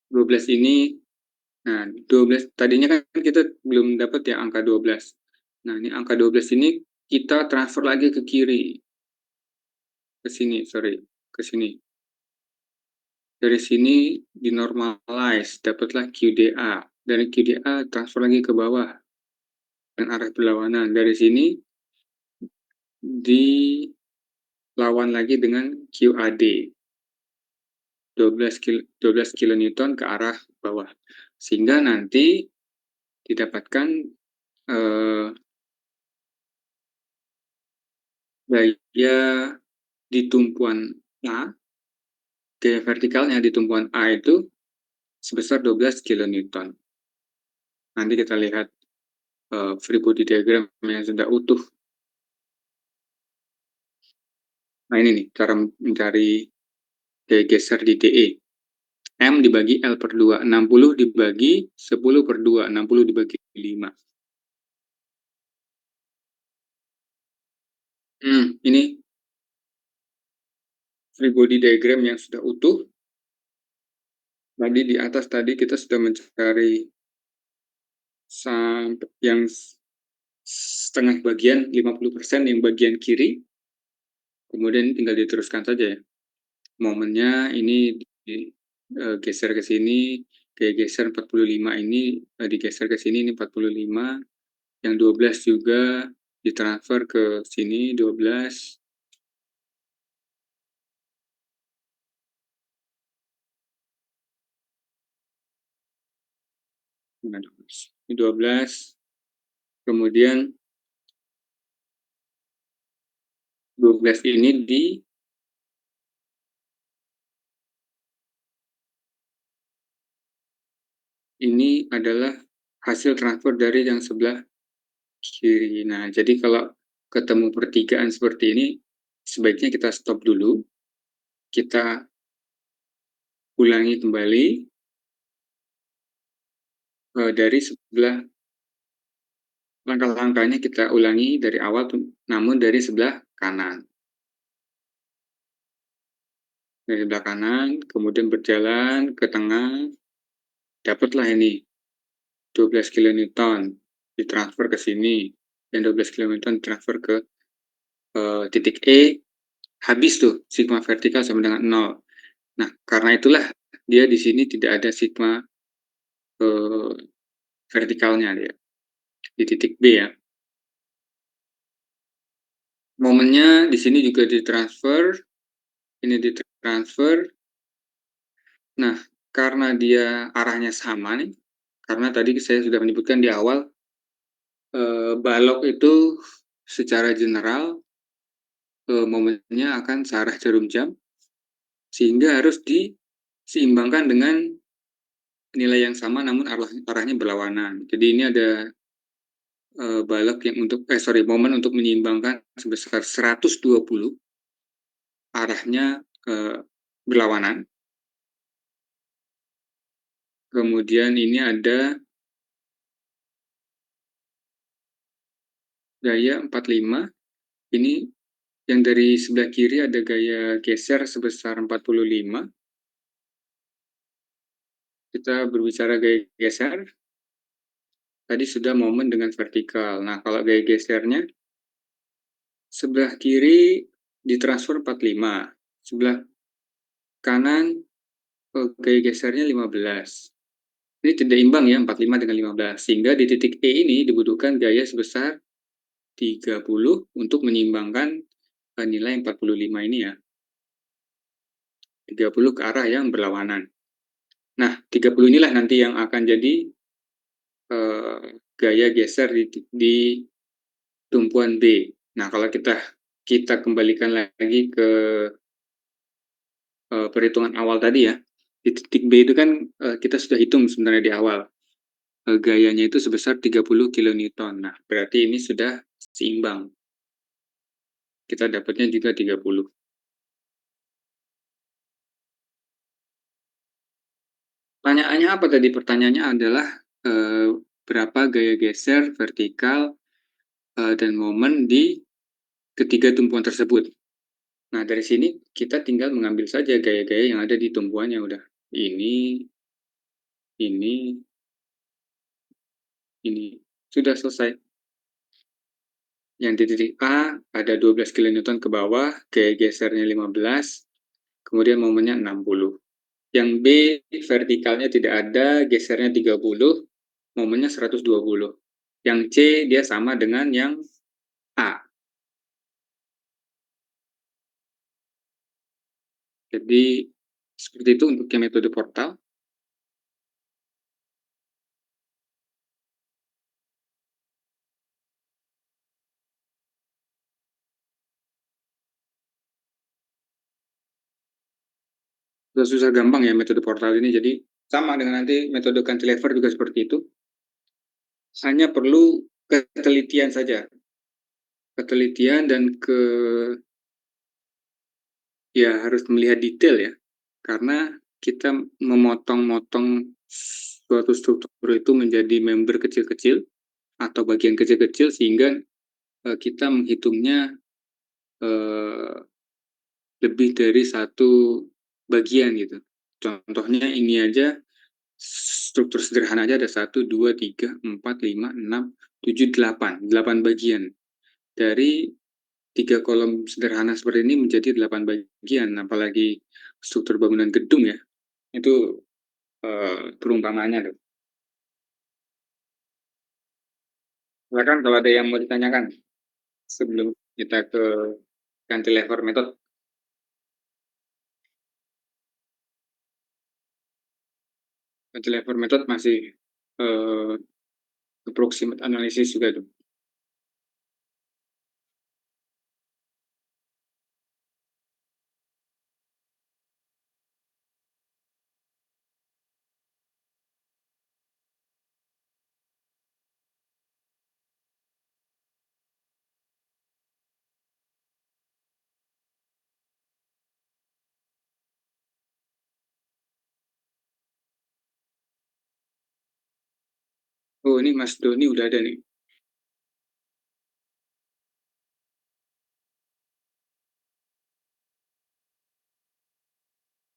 A: 12 ini, nah 12 tadinya kan kita belum dapat ya angka 12. Nah ini angka 12 ini kita transfer lagi ke kiri, ke sini, sorry, ke sini. Dari sini dinormalize, dapatlah QDA. Dari QDA transfer lagi ke bawah dengan arah berlawanan. Dari sini dilawan lagi dengan QAD. 12 kilonewton ke arah bawah. Sehingga nanti didapatkan gaya di tumpuan A, gaya vertikalnya di tumpuan A itu sebesar 12 kilonewton. Nanti kita lihat free body diagram yang sudah utuh. Nah ini nih cara mencari gaya geser di DE. M dibagi L per 2, 60 dibagi 10 per 2, 60 dibagi 5. Ini free body diagram yang sudah utuh. Tadi di atas tadi kita sudah mencari yang setengah bagian, 50% yang bagian kiri. Kemudian tinggal diteruskan saja ya. Momennya ini geser ke sini, kayak geser 45 ini digeser ke sini, ini 45. Yang 12 juga ditransfer ke sini, 12. Ini 12. Kemudian 12 ini ini adalah hasil transfer dari yang sebelah kiri. Nah, jadi kalau ketemu pertigaan seperti ini, sebaiknya kita stop dulu. Kita ulangi kembali dari sebelah, langkah-langkahnya kita ulangi dari awal, namun dari sebelah kanan. Dari sebelah kanan, kemudian berjalan ke tengah, dapatlah ini 12 kilonewton ditransfer ke sini, dan 12 kilonewton ditransfer ke titik E, habis tuh sigma vertikal sama dengan 0. Nah, karena itulah dia di sini tidak ada sigma vertikalnya dia di titik B ya. Momennya di sini juga ditransfer, ini ditransfer. Nah, karena dia arahnya sama nih, karena tadi saya sudah menyebutkan di awal, balok itu secara general momennya akan searah jarum jam, sehingga harus diseimbangkan dengan nilai yang sama namun arahnya berlawanan. Jadi ini ada balok yang momen untuk menyeimbangkan sebesar 120, arahnya berlawanan. Kemudian ini ada gaya 45. Ini yang dari sebelah kiri ada gaya geser sebesar 45. Kita berbicara gaya geser, tadi sudah momen dengan vertikal. Nah, kalau gaya gesernya, sebelah kiri ditransfer 45, sebelah kanan gaya gesernya 15. Ini tidak imbang ya, 45 dengan 15. Sehingga di titik E ini dibutuhkan gaya sebesar 30 untuk menyeimbangkan nilai 45 ini ya. 30 ke arah yang berlawanan. Nah, 30 inilah nanti yang akan jadi gaya geser di tumpuan B. Nah, kalau kita kembalikan lagi ke perhitungan awal tadi ya, di titik B itu kan kita sudah hitung sebenarnya di awal. gayanya itu sebesar 30 kilonewton. Nah, berarti ini sudah seimbang. Kita dapatnya juga 30. Pertanyaannya apa tadi? Pertanyaannya adalah eh, berapa gaya geser vertikal dan momen di ketiga tumpuan tersebut. Nah, dari sini kita tinggal mengambil saja gaya-gaya yang ada di tumpuannya udah. Ini, ini. Sudah selesai. Yang di titik A ada 12 kilonewton ke bawah, gaya gesernya 15, kemudian momennya 60. Yang B vertikalnya tidak ada, gesernya 30, momennya 120. Yang C dia sama dengan yang A. Jadi seperti itu untuk yang metode portal. Susah gampang ya metode portal ini. Jadi sama dengan nanti metode cantilever juga seperti itu. Hanya perlu ketelitian saja. Ketelitian dan ya harus melihat detail ya. Karena kita memotong-motong suatu struktur itu menjadi member kecil-kecil atau bagian kecil-kecil sehingga kita menghitungnya uh, lebih dari satu bagian gitu. Contohnya ini aja struktur sederhana aja ada 1, 2, 3, 4, 5, 6, 7, 8 8 bagian. Dari 3 kolom sederhana seperti ini menjadi 8 bagian, apalagi struktur bangunan gedung ya. Itu perumpamaannya tuh. Silakan kalau ada yang mau ditanyakan sebelum kita ke cantilever method. Cantilever method masih uh, approximate analysis juga tuh. Oh, ini Mas Doni udah ada nih.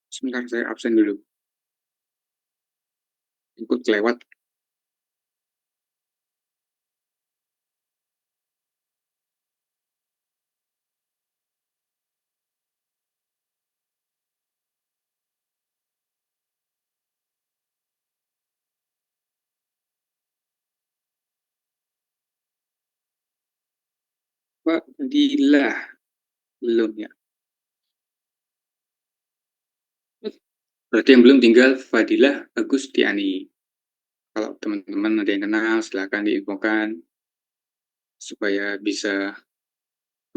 A: Sebentar saya absen dulu. Ikut kelewat. Pak Dila belum ya. Berarti yang belum tinggal Fadilah Agustiani. Kalau teman-teman ada yang kenal, silahkan diinfokan supaya bisa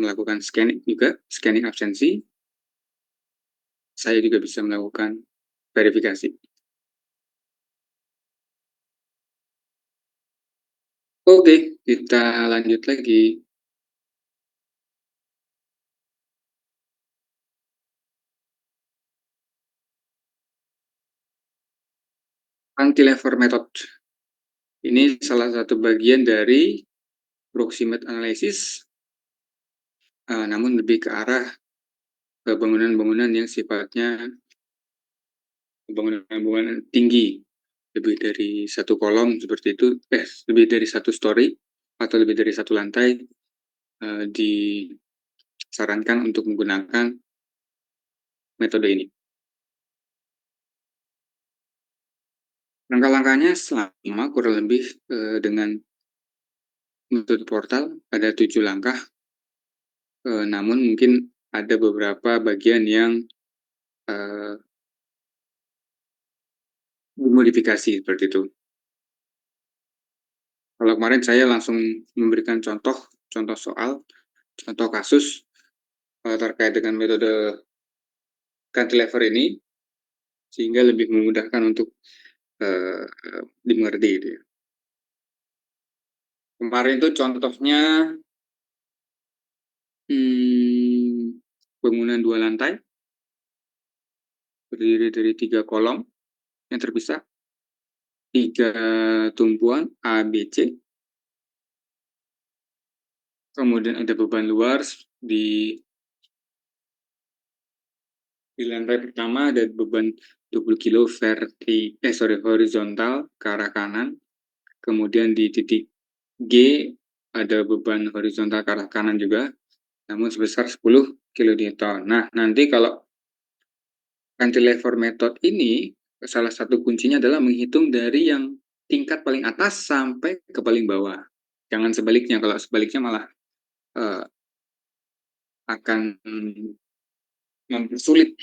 A: melakukan scanning juga, scanning absensi. Saya juga bisa melakukan verifikasi. Oke, kita lanjut lagi. Cantilever method. Ini salah satu bagian dari proximate analysis, namun lebih ke arah bangunan-bangunan yang sifatnya bangunan-bangunan tinggi, lebih dari satu kolom seperti itu, lebih dari satu story atau lebih dari satu lantai, disarankan untuk menggunakan metode ini. Langkah-langkahnya sama kurang lebih dengan metode portal, ada 7 langkah, namun mungkin ada beberapa bagian yang dimodifikasi seperti itu. Kalau kemarin saya langsung memberikan contoh soal, contoh kasus terkait dengan metode cantilever ini, sehingga lebih memudahkan untuk dimengerti. Gitu ya. Kemarin itu contohnya bangunan 2 lantai, terdiri dari 3 kolom yang terpisah, 3 tumpuan A, B, C, kemudian ada beban luar di lantai pertama ada beban 20 kilo horizontal ke arah kanan, kemudian di titik G ada beban horizontal ke arah kanan juga, namun sebesar 10 kilonewton. Nah, nanti kalau cantilever method ini, salah satu kuncinya adalah menghitung dari yang tingkat paling atas sampai ke paling bawah. Jangan sebaliknya, kalau sebaliknya malah uh, akan mempersulit.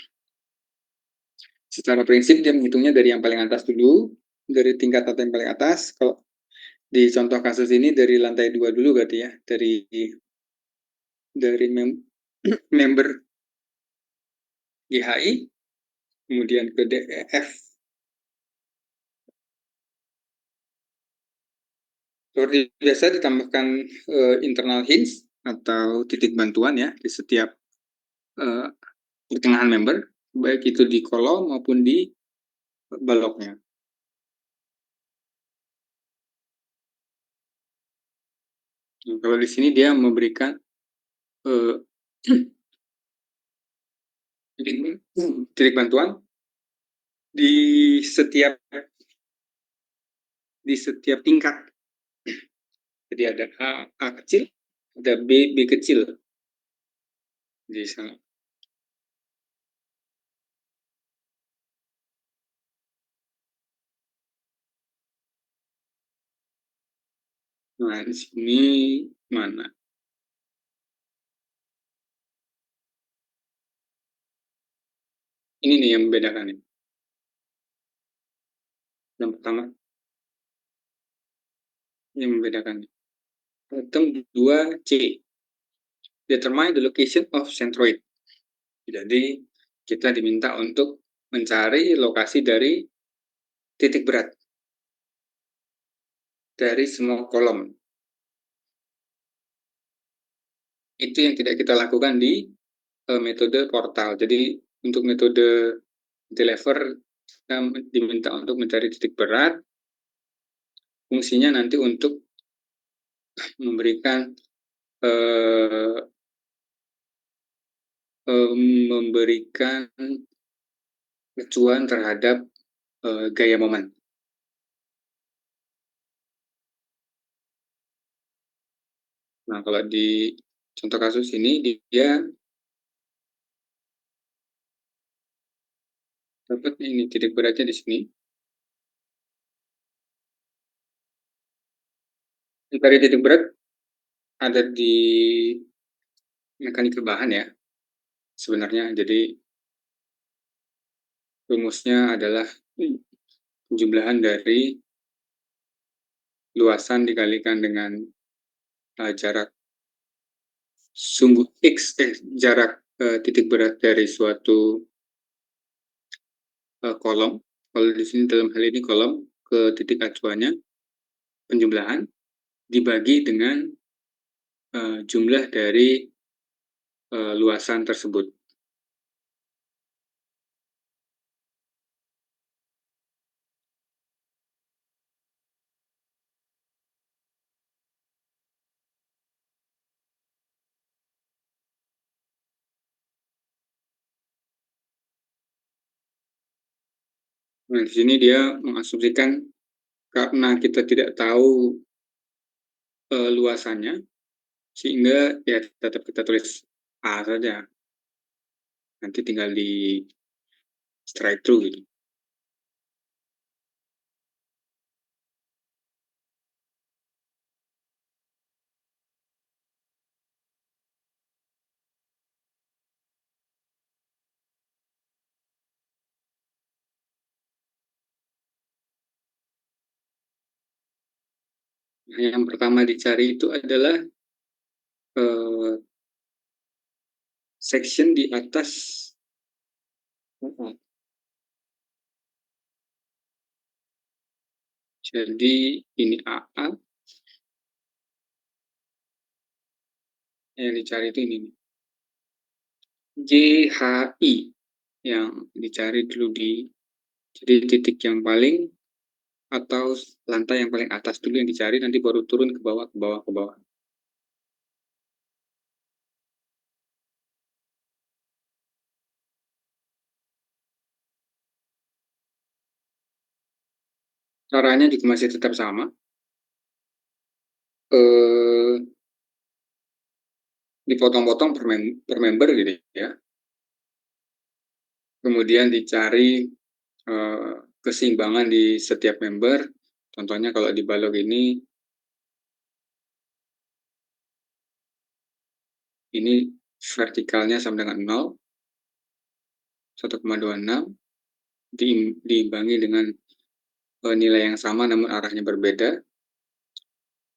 A: Secara prinsip dia menghitungnya dari yang paling atas dulu, dari tingkat yang paling atas. Kalau di contoh kasus ini dari lantai 2 dulu berarti ya, dari member GHI, kemudian ke DEF. Seperti biasa ditambahkan internal hinge atau titik bantuan ya di setiap pertengahan member, baik itu di kolom maupun di baloknya. Nah, kalau di sini dia memberikan titik bantuan di setiap tingkat. Jadi ada A kecil, ada B kecil di sana. Nah, di sini mana? Ini nih yang membedakan ini. Yang pertama, yang membedakan. Item 2C. Determine the location of centroid. Jadi, kita diminta untuk mencari lokasi dari titik berat dari semua kolom. Itu yang tidak kita lakukan di metode portal. Jadi, untuk metode deliver, kita diminta untuk mencari titik berat, fungsinya nanti untuk memberikan eh, memberikan acuan terhadap gaya momen. Nah, kalau di contoh kasus ini dia dapat ini titik beratnya di sini. Mencari titik berat ada di mekanika bahan ya sebenarnya. Jadi rumusnya adalah penjumlahan dari luasan dikalikan dengan jarak sumbu X, jarak titik berat dari suatu kolom. Kalau di sini dalam hal ini kolom ke titik acuannya, penjumlahan dibagi dengan jumlah dari luasan tersebut. Nah, di sini dia mengasumsikan karena kita tidak tahu luasannya, sehingga ya tetap kita tulis A saja. Nanti tinggal di strike through gitu. Nah, yang pertama dicari itu adalah section di atas. Jadi ini AA, Yang dicari itu ini nih, JHI yang dicari dulu jadi titik yang paling atau lantai yang paling atas dulu yang dicari, nanti baru turun ke bawah, ke bawah, ke bawah. Caranya juga masih tetap sama. Eh, Dipotong-potong per member gitu ya. Kemudian dicari keseimbangan di setiap member. Contohnya kalau di balok ini vertikalnya sama dengan 0, 1,26, diimbangi dengan nilai yang sama namun arahnya berbeda.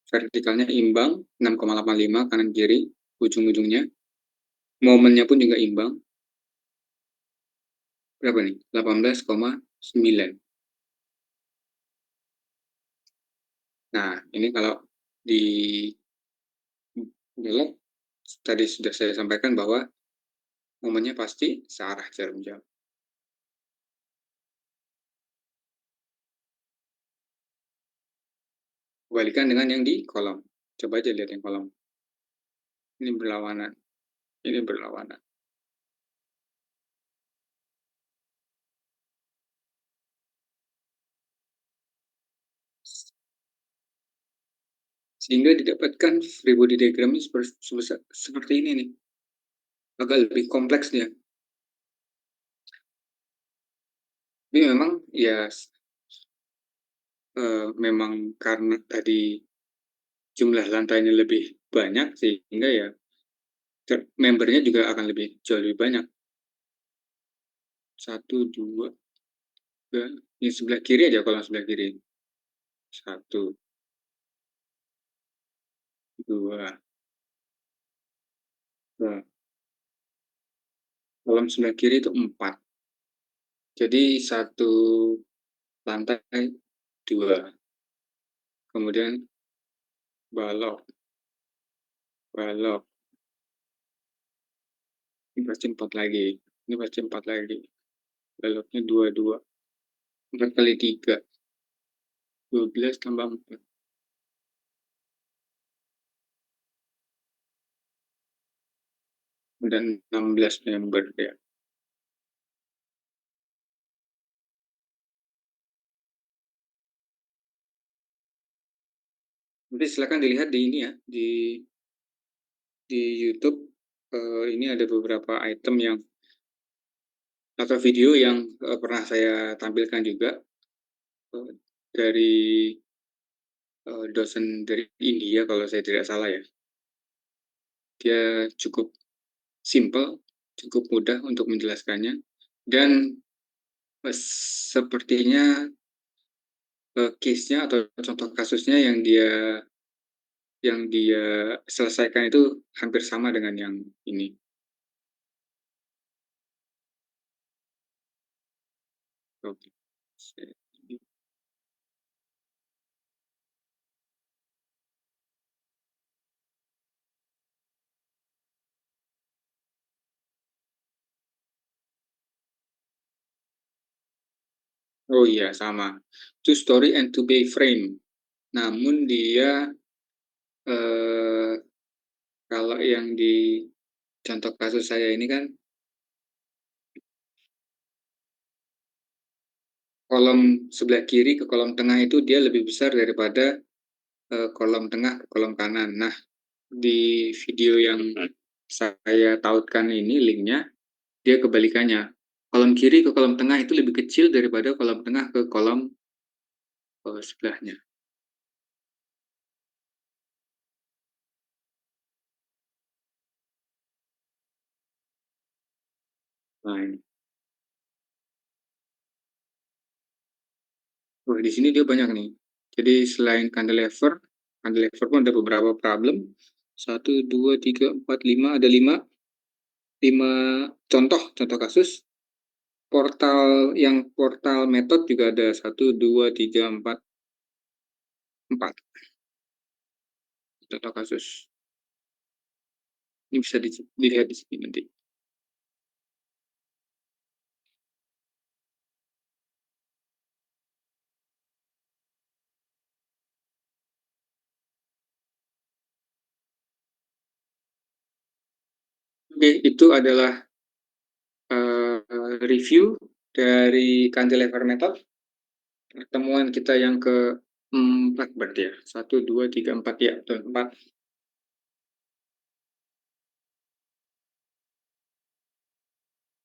A: Vertikalnya imbang, 6,85 kanan kiri, ujung-ujungnya. Momennya pun juga imbang. Berapa nih? 18,9. Nah, ini kalau di belok, tadi sudah saya sampaikan bahwa momennya pasti searah jarum jam. Kebalikan dengan yang di kolom. Coba aja lihat yang kolom. Ini berlawanan. Ini berlawanan. Sehingga didapatkan free body diagramnya seperti ini nih. Agak lebih kompleks dia. Tapi memang ya memang karena tadi jumlah lantainya lebih banyak sehingga ya membernya juga akan jauh lebih banyak. 1, 2, 3. Ini sebelah kiri aja kalau sebelah kiri. 1, 2. Nah, kolom sebelah kiri itu 4. Jadi satu lantai 2. Kemudian balok, balok. Ini pasti 4 lagi. Ini pasti 4 lagi. Baloknya 2, 2. 4 kali 3. 12 tambah 4. Dan 16 member ya. Nanti silakan dilihat di ini ya, di YouTube. Ini ada beberapa item atau video yang pernah saya tampilkan juga dari dosen dari India kalau saya tidak salah ya. Dia cukup simple, cukup mudah untuk menjelaskannya, dan sepertinya case-nya atau contoh kasusnya yang dia selesaikan itu hampir sama dengan yang ini. Oke. Oh iya, sama. Two story and two bay frame. Namun dia eh, kalau yang di contoh kasus saya ini kan kolom sebelah kiri ke kolom tengah itu dia lebih besar daripada kolom tengah ke kolom kanan. Nah, di video yang saya tautkan ini linknya, dia kebalikannya. Kolom kiri ke kolom tengah itu lebih kecil daripada kolom tengah ke kolom sebelahnya. Nah, ini. Wah, di sini dia banyak nih. Jadi selain cantilever pun ada beberapa problem. 1, 2, 3, 4, 5, ada 5 contoh kasus. Portal metode juga ada 1, 2, 3, 4, 4 contoh kasus. Ini bisa dilihat di sini nanti. Oke, itu adalah review dari cantilever method. Pertemuan kita yang keempat berarti ya. 1, 2, 3, 4 ya, betul, 4.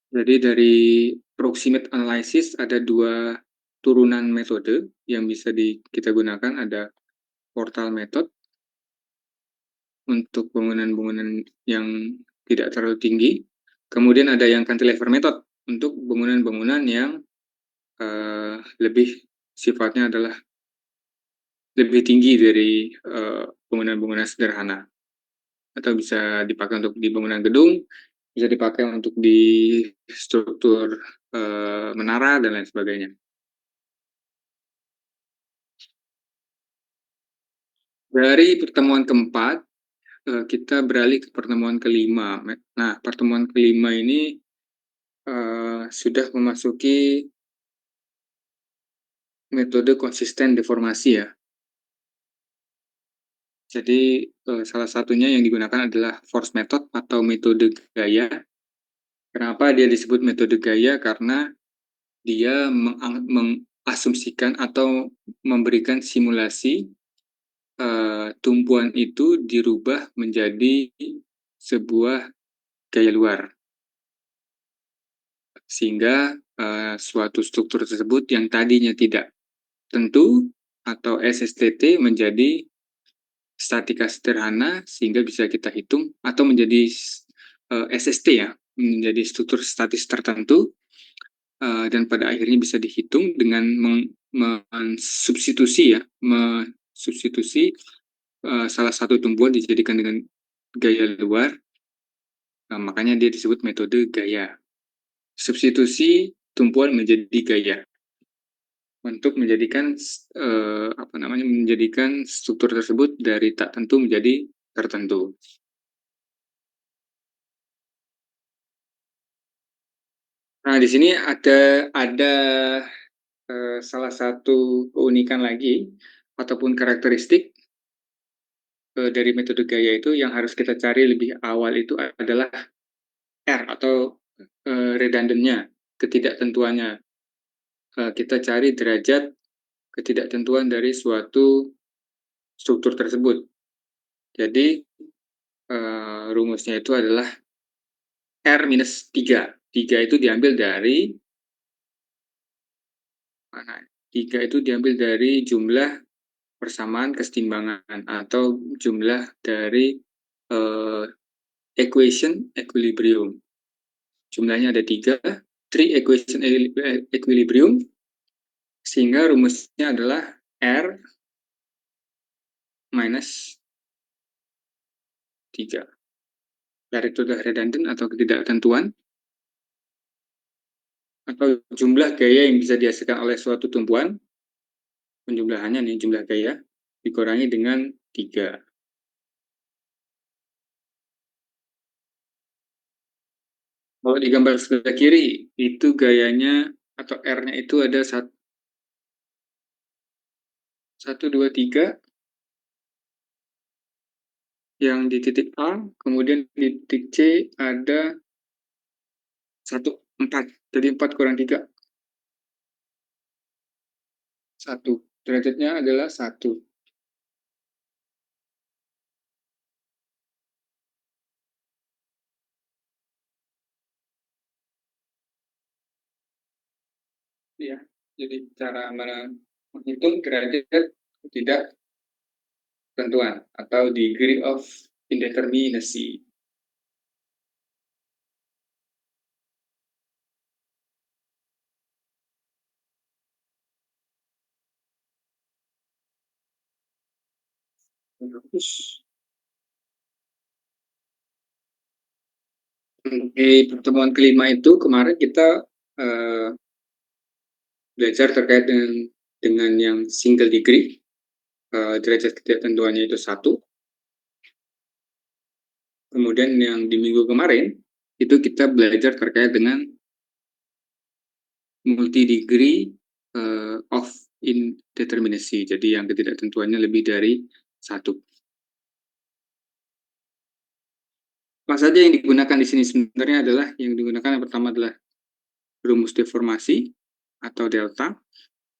A: Jadi dari proximate analysis ada dua turunan metode yang bisa kita gunakan. Ada portal method untuk bangunan-bangunan yang tidak terlalu tinggi. Kemudian ada yang cantilever method untuk bangunan-bangunan yang lebih sifatnya adalah lebih tinggi dari bangunan-bangunan sederhana, atau bisa dipakai untuk di bangunan gedung, bisa dipakai untuk di struktur menara dan lain sebagainya. Dari pertemuan keempat, kita beralih ke pertemuan kelima. Nah, pertemuan kelima ini sudah memasuki metode konsisten deformasi ya. Jadi salah satunya yang digunakan adalah force method atau metode gaya. Kenapa dia disebut metode gaya? Karena dia mengasumsikan atau memberikan simulasi tumpuan itu dirubah menjadi sebuah gaya luar, sehingga suatu struktur tersebut yang tadinya tidak tentu atau SSTT menjadi statika sederhana, sehingga bisa kita hitung, atau menjadi SST ya, menjadi struktur statis tertentu, dan pada akhirnya bisa dihitung dengan mensubstitusi ya, mensubstitusi salah satu tumbuhan dijadikan dengan gaya luar, makanya dia disebut metode gaya. Substitusi tumpuan menjadi gaya untuk menjadikan menjadikan struktur tersebut dari tak tentu menjadi tertentu. Nah, di sini ada salah satu keunikan lagi ataupun karakteristik dari metode gaya itu yang harus kita cari lebih awal itu adalah R atau redundannya, ketidaktentuannya. Kita cari derajat ketidaktentuan dari suatu struktur tersebut. Jadi rumusnya itu adalah R minus 3. 3 itu diambil dari mana? 3 itu diambil dari jumlah persamaan kesetimbangan atau jumlah dari uh, equation equilibrium. Jumlahnya ada 3, 3 equation equilibrium, sehingga rumusnya adalah R minus 3. R itu adalah redundant atau ketidaktentuan, atau jumlah gaya yang bisa dihasilkan oleh suatu tumpuan, penjumlahannya nih, jumlah gaya, dikurangi dengan 3. Kalau di gambar sebelah kiri, itu gayanya atau R-nya itu ada 1, 2, 3, yang di titik A, kemudian di titik C ada 1, 4. Jadi 4 kurang 3, 1. Derajatnya adalah 1. Ya, jadi cara menghitung derajat tidak tentuan atau degree of indeterminacy. Terus di pertemuan kelima itu kemarin kita belajar terkait dengan yang single degree, derajat ketidaktentuannya itu 1. Kemudian yang di minggu kemarin, itu kita belajar terkait dengan multi-degree of indeterminacy. Jadi yang ketidaktentuannya lebih dari satu. Apa saja yang digunakan di sini sebenarnya adalah yang digunakan yang pertama adalah rumus deformasi atau delta.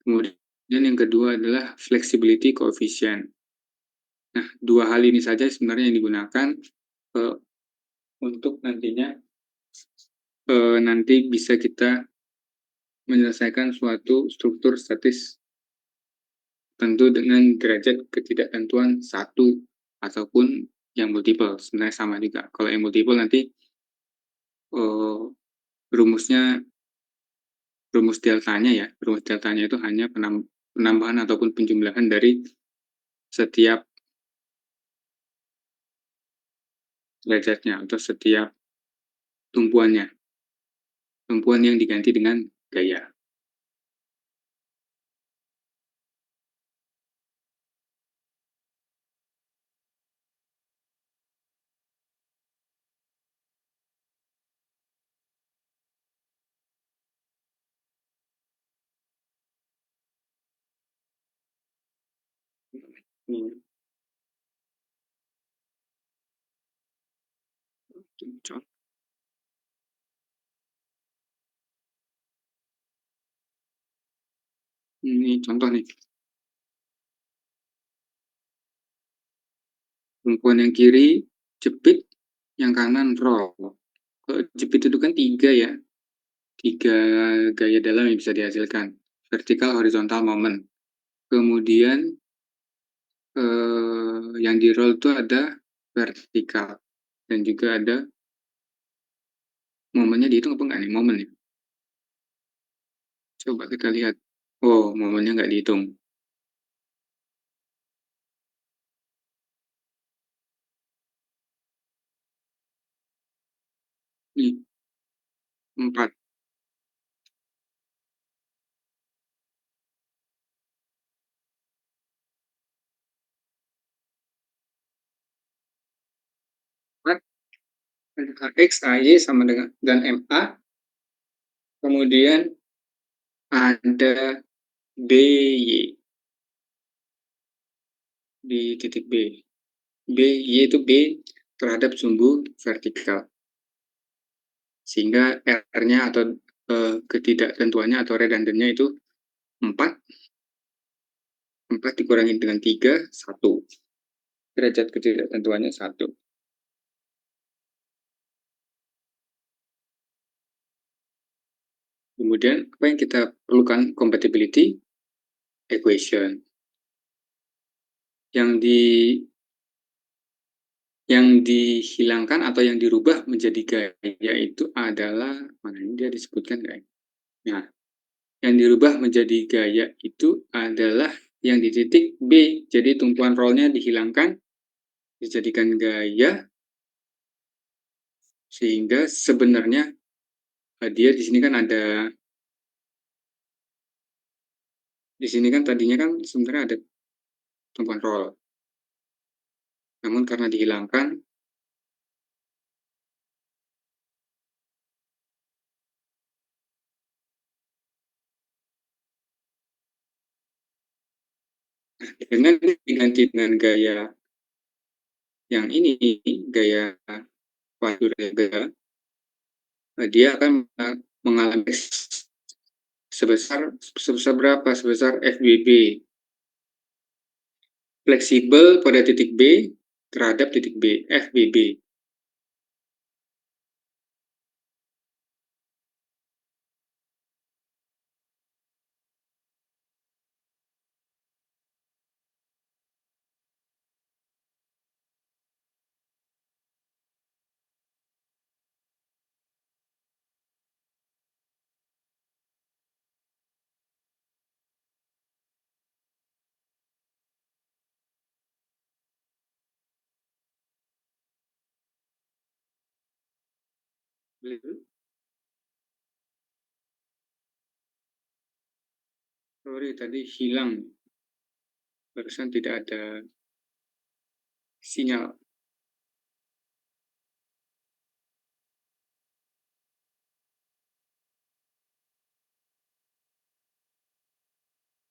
A: Kemudian yang kedua adalah flexibility coefficient. Nah, dua hal ini saja sebenarnya yang digunakan untuk nanti bisa kita menyelesaikan suatu struktur statis tentu dengan derajat ketidaktentuan satu ataupun yang multiple. Sebenarnya sama juga. Kalau yang multiple nanti rumusnya rumus deltanya ya. Rumus deltanya itu hanya penambahan ataupun penjumlahan dari setiap derajatnya atau setiap tumpuannya. Tumpuan yang diganti dengan gaya. Ini contoh nih. Tumpuan yang kiri jepit, yang kanan roll. Kalau jepit itu kan tiga ya. Tiga gaya dalam yang bisa dihasilkan. Vertikal, horizontal, moment. Kemudian yang di roll itu ada vertikal. Dan juga ada momennya dihitung apa enggak nih? Momen ya. Coba kita lihat. Oh, momennya nggak dihitung. Nih, 4. 4 X, AY sama dengan dan MA. Kemudian ada BY di titik B. Y itu B terhadap sumbu vertikal. Sehingga R-nya atau ketidaktentuannya atau redundannya itu 4. 4 dikurangi dengan 3, 1. Derajat ketidaktentuannya 1. Kemudian apa yang kita perlukan? Compatibility equation. Yang dihilangkan atau yang dirubah menjadi gaya itu adalah, mana ini dia disebutkan nggak? Nah, yang dirubah menjadi gaya itu adalah yang di titik B. Jadi tumpuan rollnya dihilangkan, dijadikan gaya, sehingga sebenarnya dia di sini kan ada, di sini kan tadinya kan sebenarnya ada tumpuan roll. Namun karena dihilangkan, dengan diganti dengan gaya yang ini, gaya Pascal, dia akan mengalami sebesar berapa? Sebesar FBB. Fleksibel pada titik B terhadap titik B, FBB. Sorry, tadi hilang. Barusan tidak ada sinyal.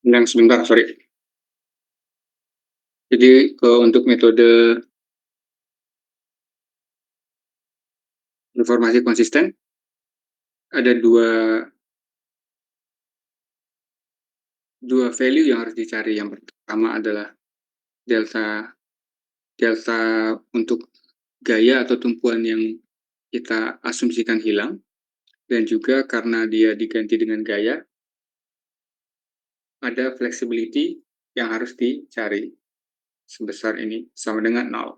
A: yang sebentar, sorry. Jadi untuk metode informasi konsisten ada dua value yang harus dicari. Yang pertama adalah delta delta untuk gaya atau tumpuan yang kita asumsikan hilang, dan juga karena dia diganti dengan gaya, ada flexibility yang harus dicari sebesar ini sama dengan 0.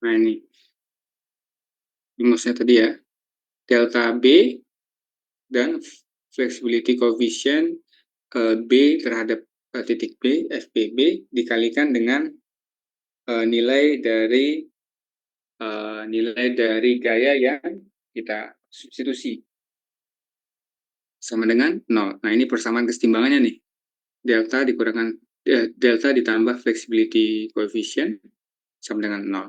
A: Nah ini rumusnya tadi ya, delta B dan flexibility coefficient B terhadap titik B, FBB, dikalikan dengan nilai dari gaya yang kita substitusi sama dengan 0. Nah ini persamaan kesetimbangannya nih, delta ditambah flexibility coefficient sama dengan 0.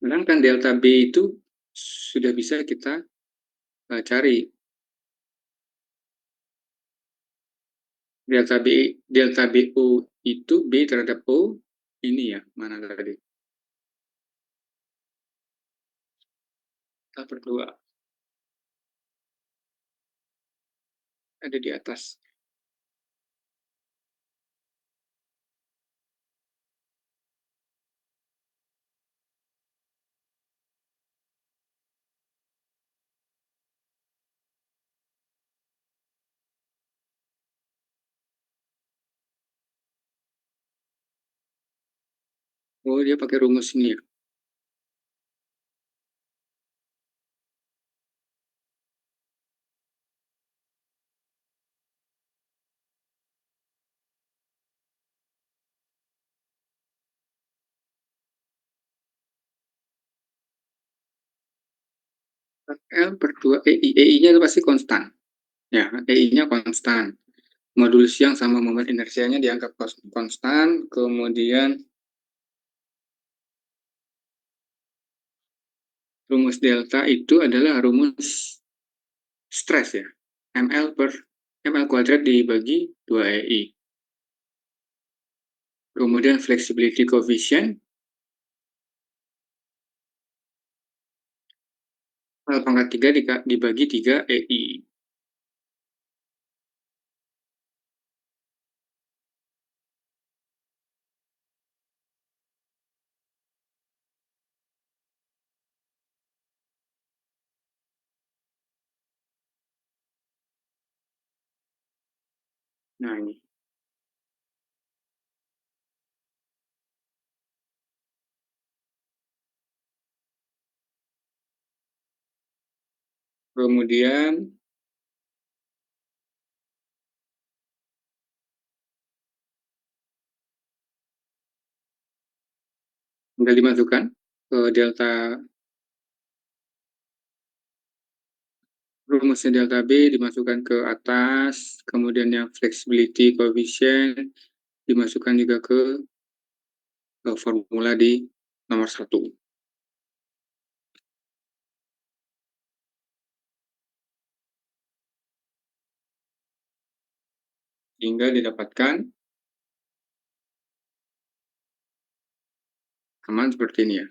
A: Sedangkan delta B itu sudah bisa kita cari. Delta BO itu B terhadap O, ini ya, mana tadi? Kita berdua ada di atas. Oh, dia pakai rumus ini ya. L per 2 EI. EI-nya itu pasti konstan. Ya, EI-nya konstan. Modulus yang sama momen inersianya dianggap konstan. Kemudian rumus delta itu adalah rumus stres ya. ML kuadrat dibagi 2 EI. Kemudian flexibility coefficient pangkat 3 dibagi 3 EI. Nah ini. Kemudian tinggal dimasukkan ke rumusnya delta B dimasukkan ke atas, kemudian yang flexibility coefficient dimasukkan juga ke formula di nomor 1. Hingga didapatkan aman seperti ini ya.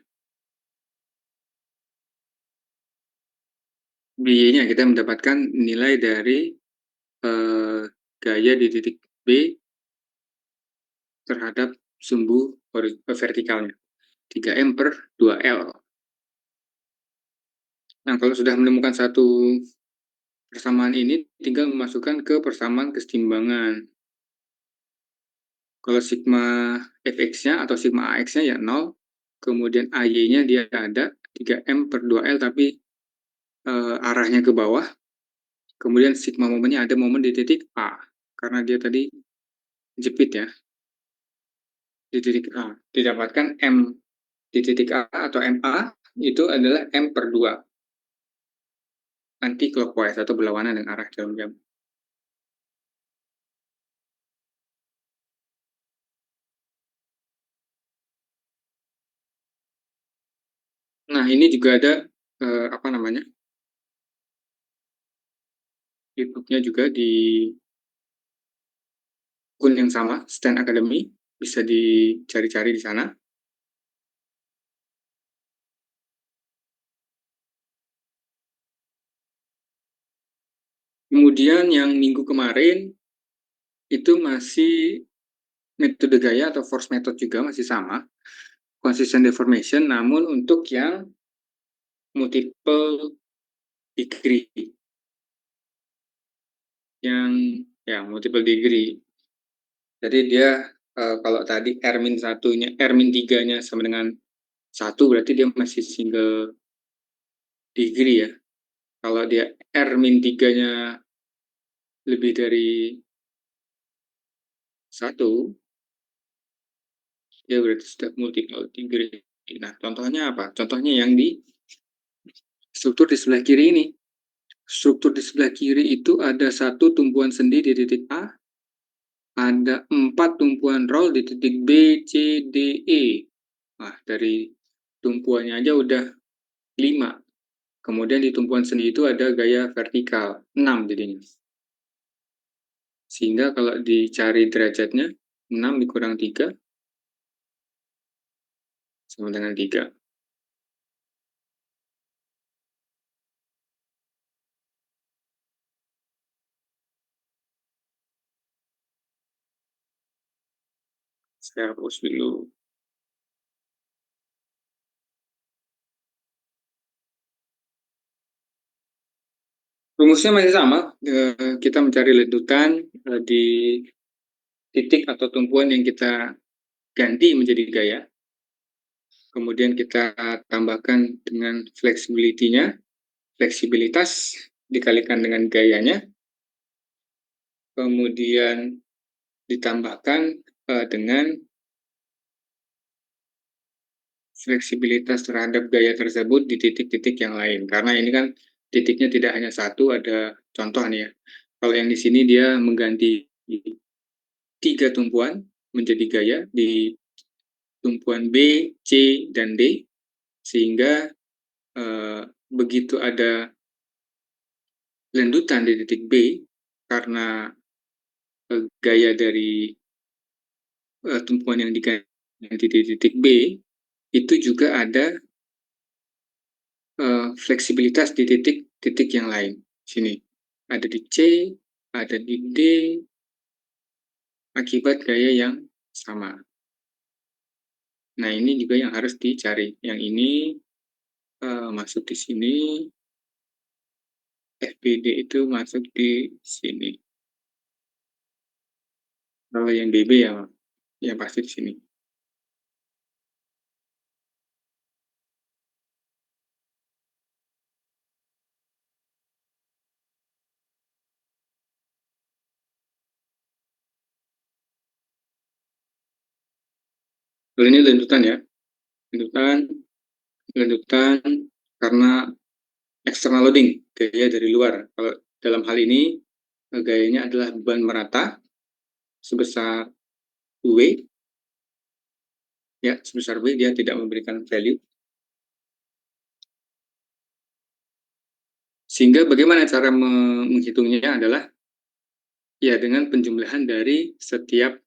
A: B-nya kita mendapatkan nilai dari gaya di titik B terhadap sumbu vertikalnya. 3M per 2L. Nah, kalau sudah menemukan satu persamaan ini, tinggal memasukkan ke persamaan kesetimbangan. Kalau sigma fx-nya atau sigma ax-nya ya 0, kemudian ay-nya dia ada 3M per 2L tapi arahnya ke bawah, kemudian sigma momennya ada momen di titik A, karena dia tadi jepit ya, di titik A, didapatkan M di titik A atau MA itu adalah M/2, anti clockwise atau berlawanan dengan arah jarum jam. Nah, ini juga ada apa namanya? YouTube-nya juga di akun yang sama, Stand Academy, bisa dicari-cari di sana. Kemudian yang minggu kemarin itu masih metode gaya atau force method juga masih sama, consistent deformation, namun untuk yang multiple degree, yang ya multiple degree. Jadi dia kalau tadi R-3-nya sama dengan 1 berarti dia masih single degree ya. Kalau dia R-3-nya lebih dari 1, dia berarti sudah multiple degree. Nah, contohnya apa? Contohnya yang di struktur di sebelah kiri ini. Struktur di sebelah kiri itu ada satu tumpuan sendi di titik A, ada 4 tumpuan roll di titik B, C, D, E. Nah, dari tumpuannya aja udah 5. Kemudian di tumpuan sendi itu ada gaya vertikal, 6 jadinya. Sehingga kalau dicari derajatnya, 6 dikurang 3 sama dengan 3. Saya hapus dulu. Rumusnya masih sama, kita mencari ledutan di titik atau tumpuan yang kita ganti menjadi gaya. Kemudian kita tambahkan dengan flexibility-nya, fleksibilitas dikalikan dengan gayanya, kemudian ditambahkan dengan fleksibilitas terhadap gaya tersebut di titik-titik yang lain. Karena ini kan titiknya tidak hanya satu, ada contoh nih ya. Kalau yang di sini dia mengganti 3 tumpuan menjadi gaya di tumpuan B, C, dan D, sehingga begitu ada lendutan di titik B, karena gaya dari tumpuan yang diganti di titik B, itu juga ada fleksibilitas di titik-titik yang lain. Sini, ada di C, ada di D, akibat gaya yang sama. Nah, ini juga yang harus dicari. Yang ini masuk di sini, FBD itu masuk di sini. Kalau yang DB yang pasti di sini. Kalau ini lendutan ya, lendutan, lendutan karena external loading, gaya dari luar. Kalau dalam hal ini gayanya adalah beban merata sebesar W, ya sebesar W, dia tidak memberikan value. Sehingga bagaimana cara menghitungnya adalah ya dengan penjumlahan dari setiap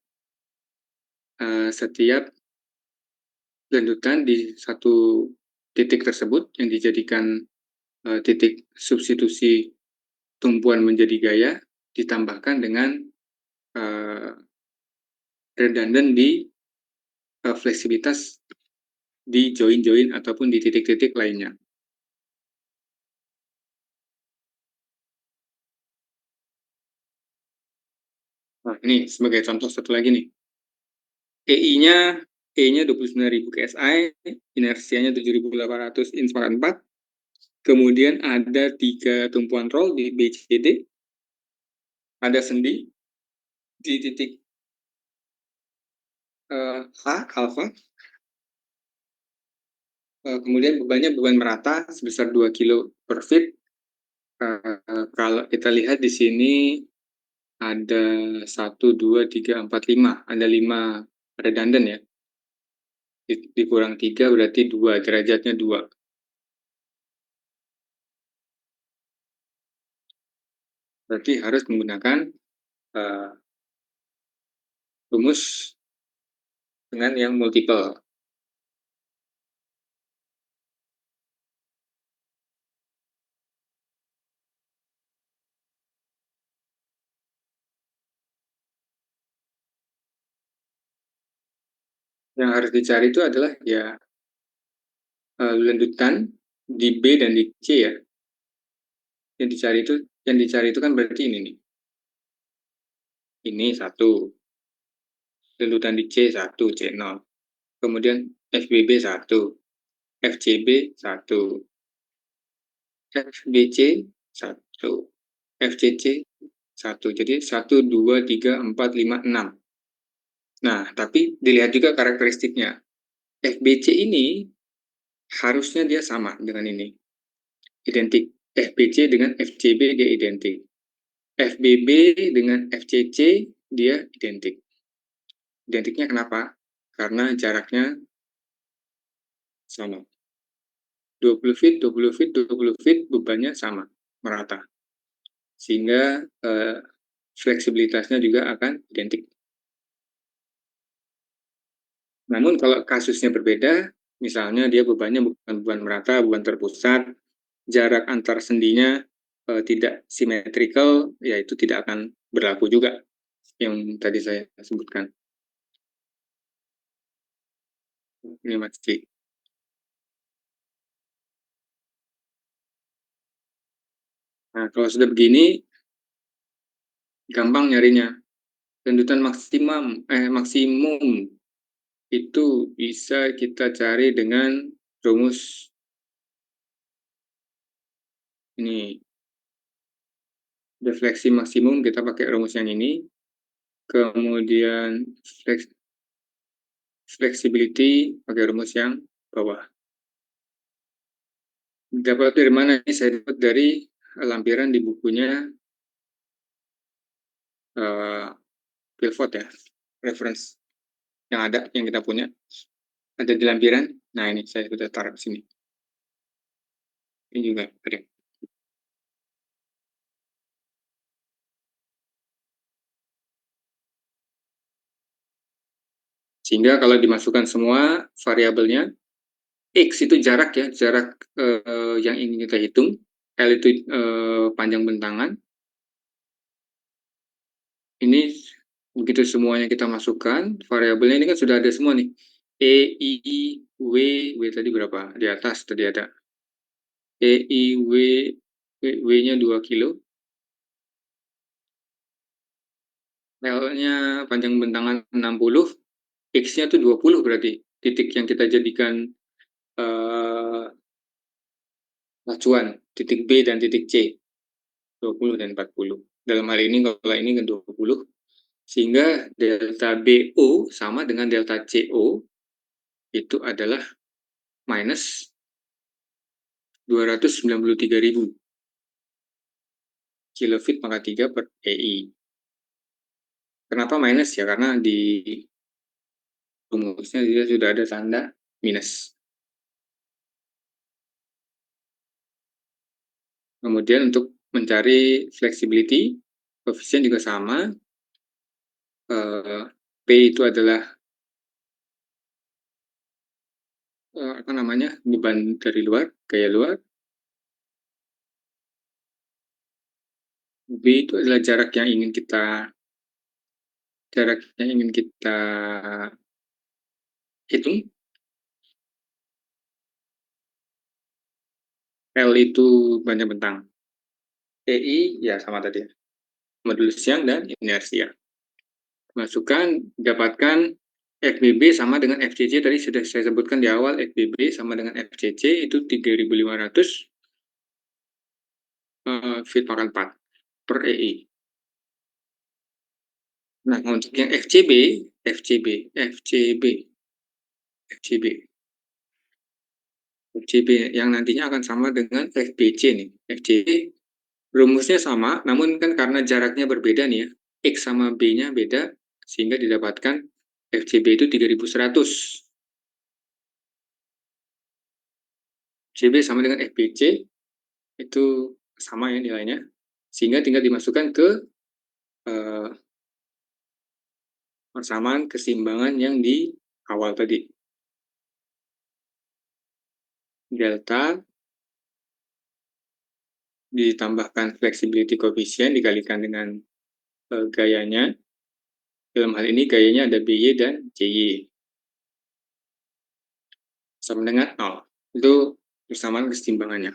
A: lanjutan di satu titik tersebut yang dijadikan titik substitusi tumpuan menjadi gaya, ditambahkan dengan redundant di fleksibilitas di join-join ataupun di titik-titik lainnya. Nah, ini sebagai contoh satu lagi nih. EI-nya E-nya 29.000 KSI, inersianya 7.800 in 4. Kemudian ada 3 tumpuan roll di BCD, ada sendi di titik H, alpha, Kemudian bebannya beban merata sebesar 2 kilo per feet. Kalau kita lihat di sini ada 1, 2, 3, 4, 5, ada 5 redundant ya. Dikurang 3 berarti 2, derajatnya 2. Berarti harus menggunakan rumus dengan yang multiple. Yang harus dicari itu adalah ya lanjutan di B dan di C ya. Yang dicari itu kan berarti ini nih. Ini 1. Lanjutan di C 1, C0. Kemudian FBB 1, FCB 1, FBC 1, FCC 1. Jadi 1, 2, 3, 4, 5, 6. Nah, tapi dilihat juga karakteristiknya. FBC ini harusnya dia sama dengan ini. Identik. FBC dengan FCB dia identik. FBB dengan FCC dia identik. Identiknya kenapa? Karena jaraknya sama. 20 feet, 20 feet, 20 feet, bebannya sama, merata. Sehingga fleksibilitasnya juga akan identik. Namun kalau kasusnya berbeda, misalnya dia bebannya bukan beban merata, beban terpusat, jarak antar sendinya tidak symmetrical, ya itu tidak akan berlaku juga yang tadi saya sebutkan. Ini Mas Ci. Nah, kalau sudah begini, gampang nyarinya. Lanjutan maksimum itu bisa kita cari dengan rumus ini. Defleksi maksimum kita pakai rumus yang ini. Kemudian flexibility pakai rumus yang bawah. Dapat dari mana ini? Saya dapat dari lampiran di bukunya Pilford ya, reference yang ada, yang kita punya. Ada di lampiran. Nah ini saya sudah taruh sini. Ini juga ada. Sehingga kalau dimasukkan semua variabelnya, X itu jarak ya, jarak yang ingin kita hitung, L itu panjang bentangan. Ini begitu semuanya kita masukkan, variabelnya ini kan sudah ada semua nih. E, I, W, W tadi berapa? Di atas tadi ada. E, I, W-nya 2 kilo. L-nya panjang bentangan 60, X-nya tuh 20 berarti. Titik yang kita jadikan acuan, titik B dan titik C. 20 dan 40. Dalam hal ini kalau ini kan 20, sehingga delta BO sama dengan delta CO itu adalah minus 293.000 kilofit pangkat 3 per EI. Kenapa minus ya? Karena di rumusnya dia sudah ada tanda minus. Kemudian untuk mencari flexibility, koefisien juga sama. P itu adalah apa namanya, beban dari luar, gaya luar. B itu adalah jarak yang ingin kita hitung. L itu banyak bentang. EI ya sama tadi, modulus yang dan inersia. Masukkan, dapatkan FBB sama dengan FCC, tadi sudah saya sebutkan di awal, FBB sama dengan FCC itu 3.500 feet pangkat 4 per EI. Nah, untuk yang FCB, FCB FJB yang nantinya akan sama dengan FBC nih. FJB rumusnya sama, namun kan karena jaraknya berbeda nih ya, X sama B-nya beda, sehingga didapatkan FJB itu 3100. FJB sama dengan FBC, itu sama ya nilainya, sehingga tinggal dimasukkan ke eh, persamaan keseimbangan yang di awal tadi. Delta ditambahkan flexibility coefficient dikalikan dengan gayanya. Dalam hal ini gayanya ada BY dan JY. Sama dengan 0. Itu persamaan keseimbangannya.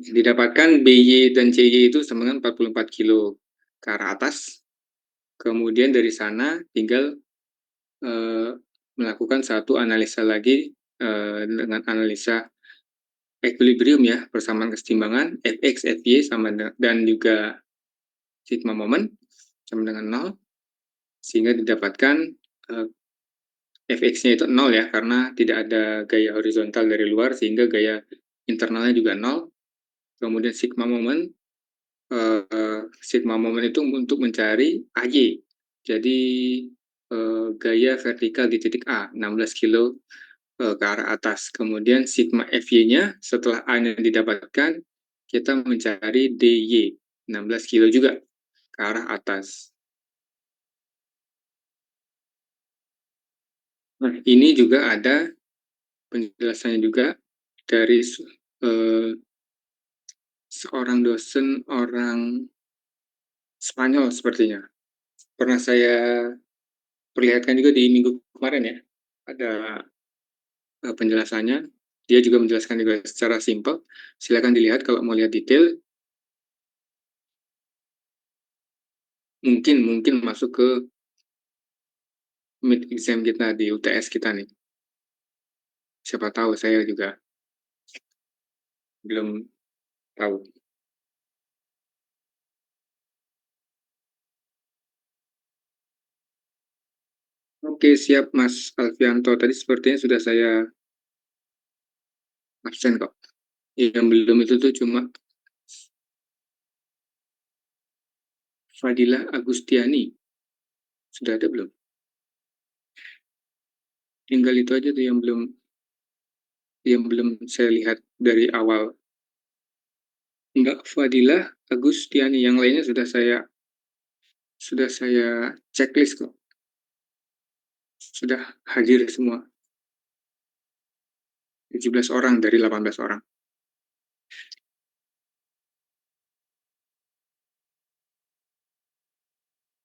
A: Didapatkan BY dan JY itu sama dengan 44 kilo ke arah atas. Kemudian dari sana tinggal melakukan satu analisa lagi dengan analisa equilibrium ya, persamaan keseimbangan Fx, Fy sama dan juga sigma moment sama dengan 0, sehingga didapatkan Fx-nya itu 0 ya, karena tidak ada gaya horizontal dari luar, sehingga gaya internalnya juga 0. Kemudian sigma moment itu untuk mencari AY. Jadi gaya vertikal di titik A, 16 kilo ke arah atas. Kemudian sigma Fy-nya setelah A-nya didapatkan, kita mencari DY, 16 kilo juga ke arah atas. Nah, ini juga ada penjelasannya juga dari seorang dosen orang Spanyol sepertinya. Pernah saya perlihatkan juga di minggu kemarin ya. Ada penjelasannya. Dia juga menjelaskan juga secara simpel. Silakan dilihat kalau mau lihat detail. Mungkin masuk ke mid exam kita di UTS kita nih. Siapa tahu, saya juga belum tahu. Oke, siap Mas Alfianto. Tadi sepertinya sudah saya absen kok. Yang belum itu tuh cuma Fadilah Agustiani. Sudah ada belum? Tinggal itu aja tuh yang belum saya lihat dari awal. Enggak, Fadilah Agustiani. Yang lainnya sudah saya checklist kok. Sudah hadir semua. 17 orang dari 18 orang.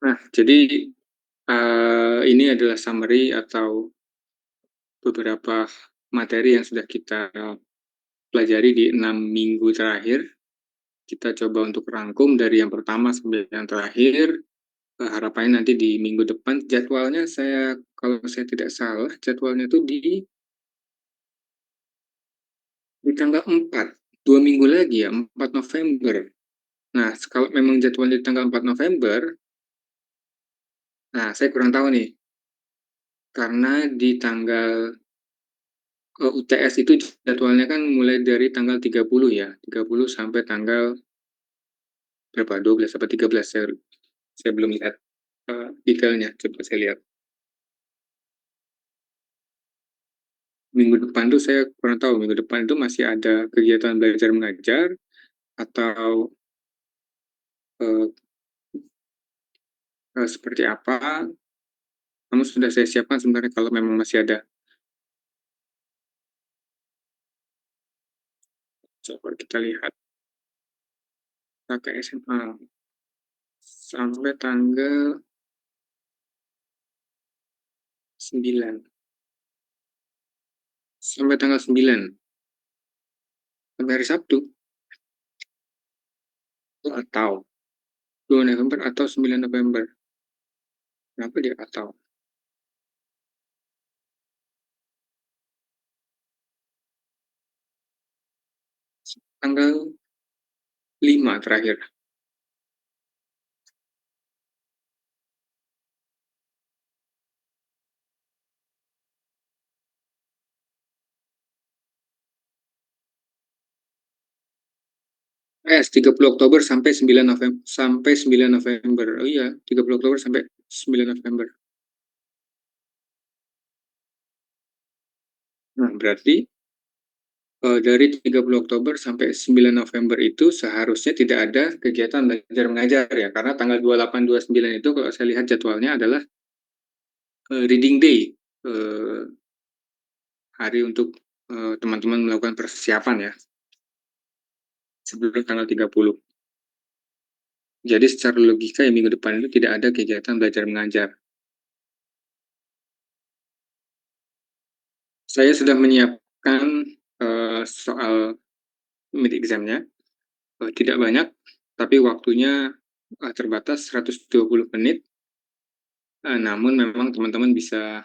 A: Nah, jadi ini adalah summary atau beberapa materi yang sudah kita pelajari di 6 minggu terakhir. Kita coba untuk rangkum dari yang pertama sampai yang terakhir. Harapannya nanti di minggu depan jadwalnya, kalau saya tidak salah, jadwalnya itu di tanggal 4, 2 minggu lagi ya, 4 November. Nah, kalau memang jadwalnya di tanggal 4 November, nah saya kurang tahu nih, karena di tanggal UTS itu jadwalnya kan mulai dari tanggal 30 ya, 30 sampai tanggal berapa, 12 sampai 13, saya belum lihat detailnya, coba saya lihat. Minggu depan tuh saya kurang tahu, minggu depan itu masih ada kegiatan belajar mengajar, atau uh, seperti apa, namun sudah saya siapkan sebenarnya kalau memang masih ada. Coba kita lihat. Pakai SMA sampai tanggal 9. Sampai tanggal 9. Sampai hari Sabtu. Atau 2 November atau 9 November. Kenapa dia atau? Tanggal 5 terakhir. 30 Oktober sampai 9 November. Oh iya, 30 Oktober sampai 9 November. Nah, berarti dari 30 Oktober sampai 9 November itu seharusnya tidak ada kegiatan belajar mengajar ya, karena tanggal 28 29 itu kalau saya lihat jadwalnya adalah reading day, uh, hari untuk teman-teman melakukan persiapan ya sebelum tanggal 30. Jadi secara logika ya minggu depan itu tidak ada kegiatan belajar mengajar. Saya sudah menyiapkan soal mid examnya, tidak banyak, tapi waktunya terbatas 120 menit. Namun memang teman-teman bisa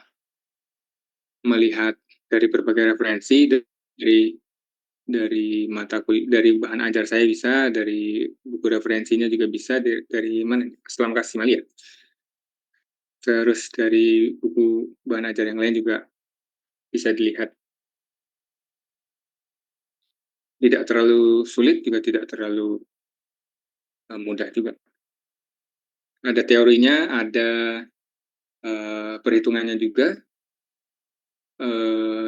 A: melihat dari berbagai referensi dari mata kuliah, dari bahan ajar saya bisa, dari buku referensinya juga bisa, dari mana? Islam Kasim ya. Terus dari buku bahan ajar yang lain juga bisa dilihat. Tidak terlalu sulit juga tidak terlalu mudah juga. Ada teorinya, ada perhitungannya juga.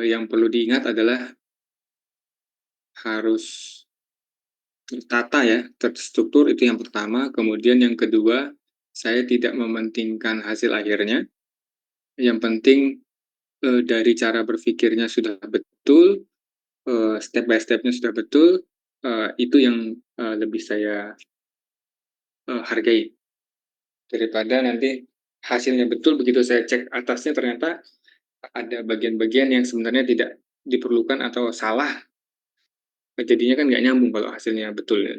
A: Yang perlu diingat adalah harus tertata ya, terstruktur itu yang pertama. Kemudian yang kedua, saya tidak mementingkan hasil akhirnya. Yang penting dari cara berpikirnya sudah betul, step by stepnya sudah betul, itu yang lebih saya hargai. Daripada nanti hasilnya betul, begitu saya cek atasnya ternyata ada bagian-bagian yang sebenarnya tidak diperlukan atau salah, jadinya kan nggak nyambung kalau hasilnya betul ya.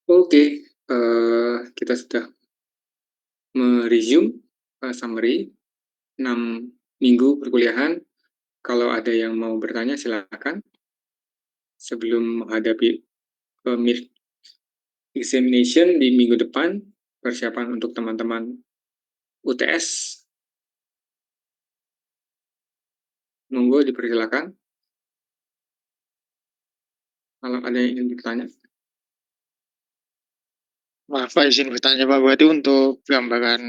A: Oke, kita sudah meresume summary 6 minggu perkuliahan. Kalau ada yang mau bertanya silakan sebelum menghadapi mid examination di minggu depan, persiapan untuk teman-teman UTS. Monggo dipersilakan kalau ada yang ingin bertanya.
B: Maaf Pak, izin bertanya Pak, berarti untuk gambaran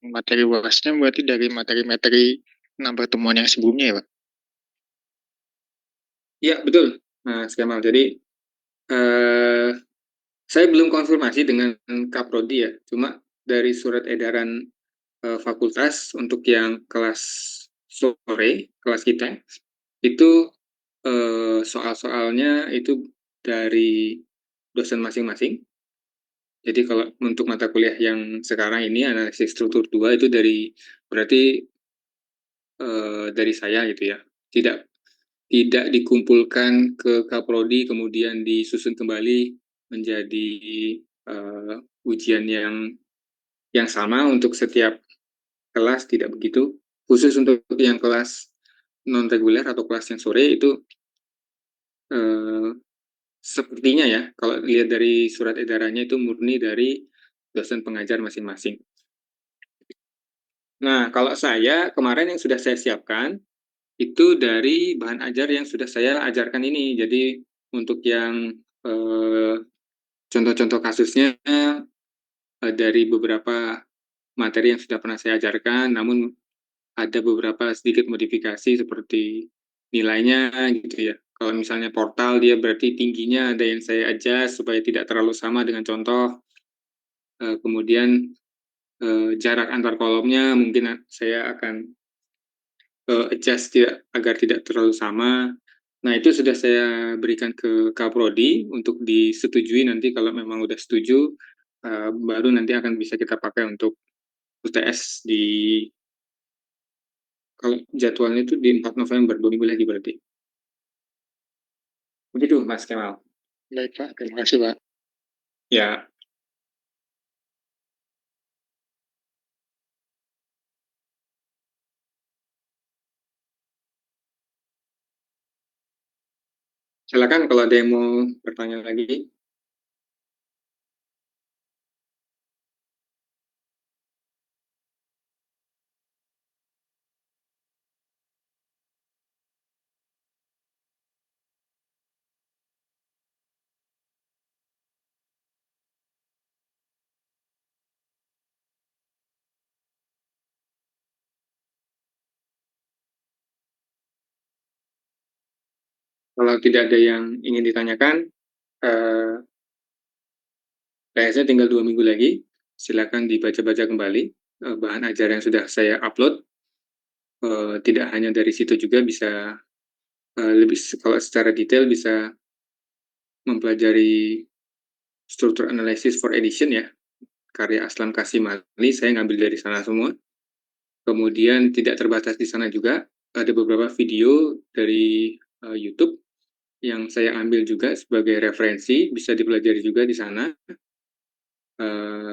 B: materi UASnya berarti dari materi-materi 6 pertemuan yang sebelumnya ya Pak?
A: Iya, betul. Nah, Kemal, jadi eh, saya belum konfirmasi dengan Kaprodi ya, cuma dari surat edaran fakultas untuk yang kelas sore, kelas kita, itu soal-soalnya itu dari dosen masing-masing. Jadi kalau untuk mata kuliah yang sekarang ini analisis struktur 2 itu berarti dari saya gitu ya. Tidak dikumpulkan ke Kaprodi kemudian disusun kembali menjadi ujian yang sama untuk setiap kelas, tidak begitu. Khusus untuk yang kelas non reguler atau kelas yang sore itu eh, sepertinya ya, kalau lihat dari surat edarannya itu murni dari dosen pengajar masing-masing. Nah, kalau saya kemarin yang sudah saya siapkan itu dari bahan ajar yang sudah saya ajarkan ini. Jadi untuk yang contoh-contoh kasusnya dari beberapa materi yang sudah pernah saya ajarkan, namun ada beberapa sedikit modifikasi seperti nilainya gitu ya. Kalau misalnya portal dia berarti tingginya ada yang saya adjust supaya tidak terlalu sama dengan contoh. Kemudian jarak antar kolomnya mungkin saya akan adjust agar tidak terlalu sama. Nah, itu sudah saya berikan ke Kaprodi untuk disetujui nanti kalau memang udah setuju, baru nanti akan bisa kita pakai untuk UTS kalau jadwalnya itu di 4 November, 2 minggu lagi berarti. Begitu, Mas Kemal.
B: Baik Pak, terima kasih Pak.
A: Ya, silakan kalau ada yang mau bertanya lagi. Kalau tidak ada yang ingin ditanyakan, PS-nya tinggal 2 minggu lagi. Silakan dibaca-baca kembali bahan ajar yang sudah saya upload. Tidak hanya dari situ juga bisa lebih kalau secara detail bisa mempelajari struktur analysis for edition ya, karya Aslam Kasimali, saya ngambil dari sana semua. Kemudian tidak terbatas di sana juga, ada beberapa video dari YouTube yang saya ambil juga sebagai referensi, bisa dipelajari juga di sana.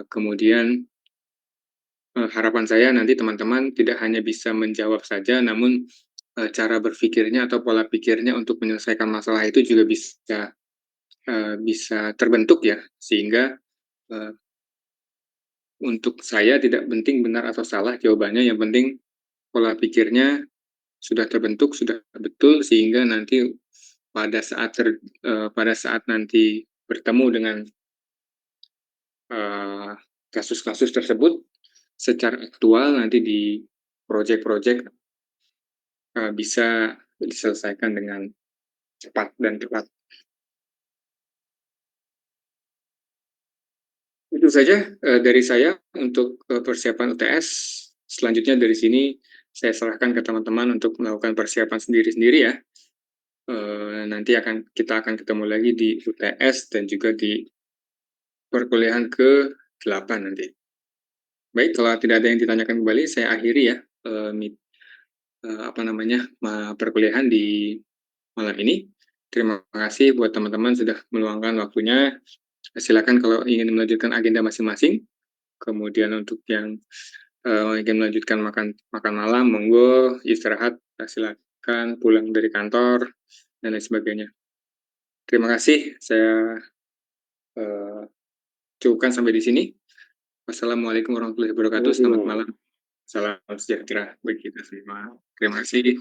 A: Kemudian harapan saya nanti teman-teman tidak hanya bisa menjawab saja, namun cara berpikirnya atau pola pikirnya untuk menyelesaikan masalah itu juga bisa terbentuk ya, sehingga untuk saya tidak penting benar atau salah jawabannya, yang penting pola pikirnya sudah terbentuk, sudah betul, sehingga nanti pada saat nanti bertemu dengan kasus-kasus tersebut secara aktual nanti di proyek-proyek bisa diselesaikan dengan cepat dan tepat. Itu saja dari saya untuk persiapan UTS. Selanjutnya dari sini saya serahkan ke teman-teman untuk melakukan persiapan sendiri-sendiri ya. Nanti kita akan ketemu lagi di UTS dan juga di perkuliahan ke-8 nanti. Baik, kalau tidak ada yang ditanyakan kembali, saya akhiri ya perkuliahan di malam ini. Terima kasih buat teman-teman sudah meluangkan waktunya. Silakan kalau ingin melanjutkan agenda masing-masing. Kemudian untuk yang ingin melanjutkan makan malam, monggo istirahat, silakan pulang dari kantor dan lain sebagainya. Terima kasih, saya cukupkan sampai di sini. Wassalamualaikum warahmatullahi wabarakatuh. Selamat malam. Salam sejahtera bagi kita semua. Terima kasih.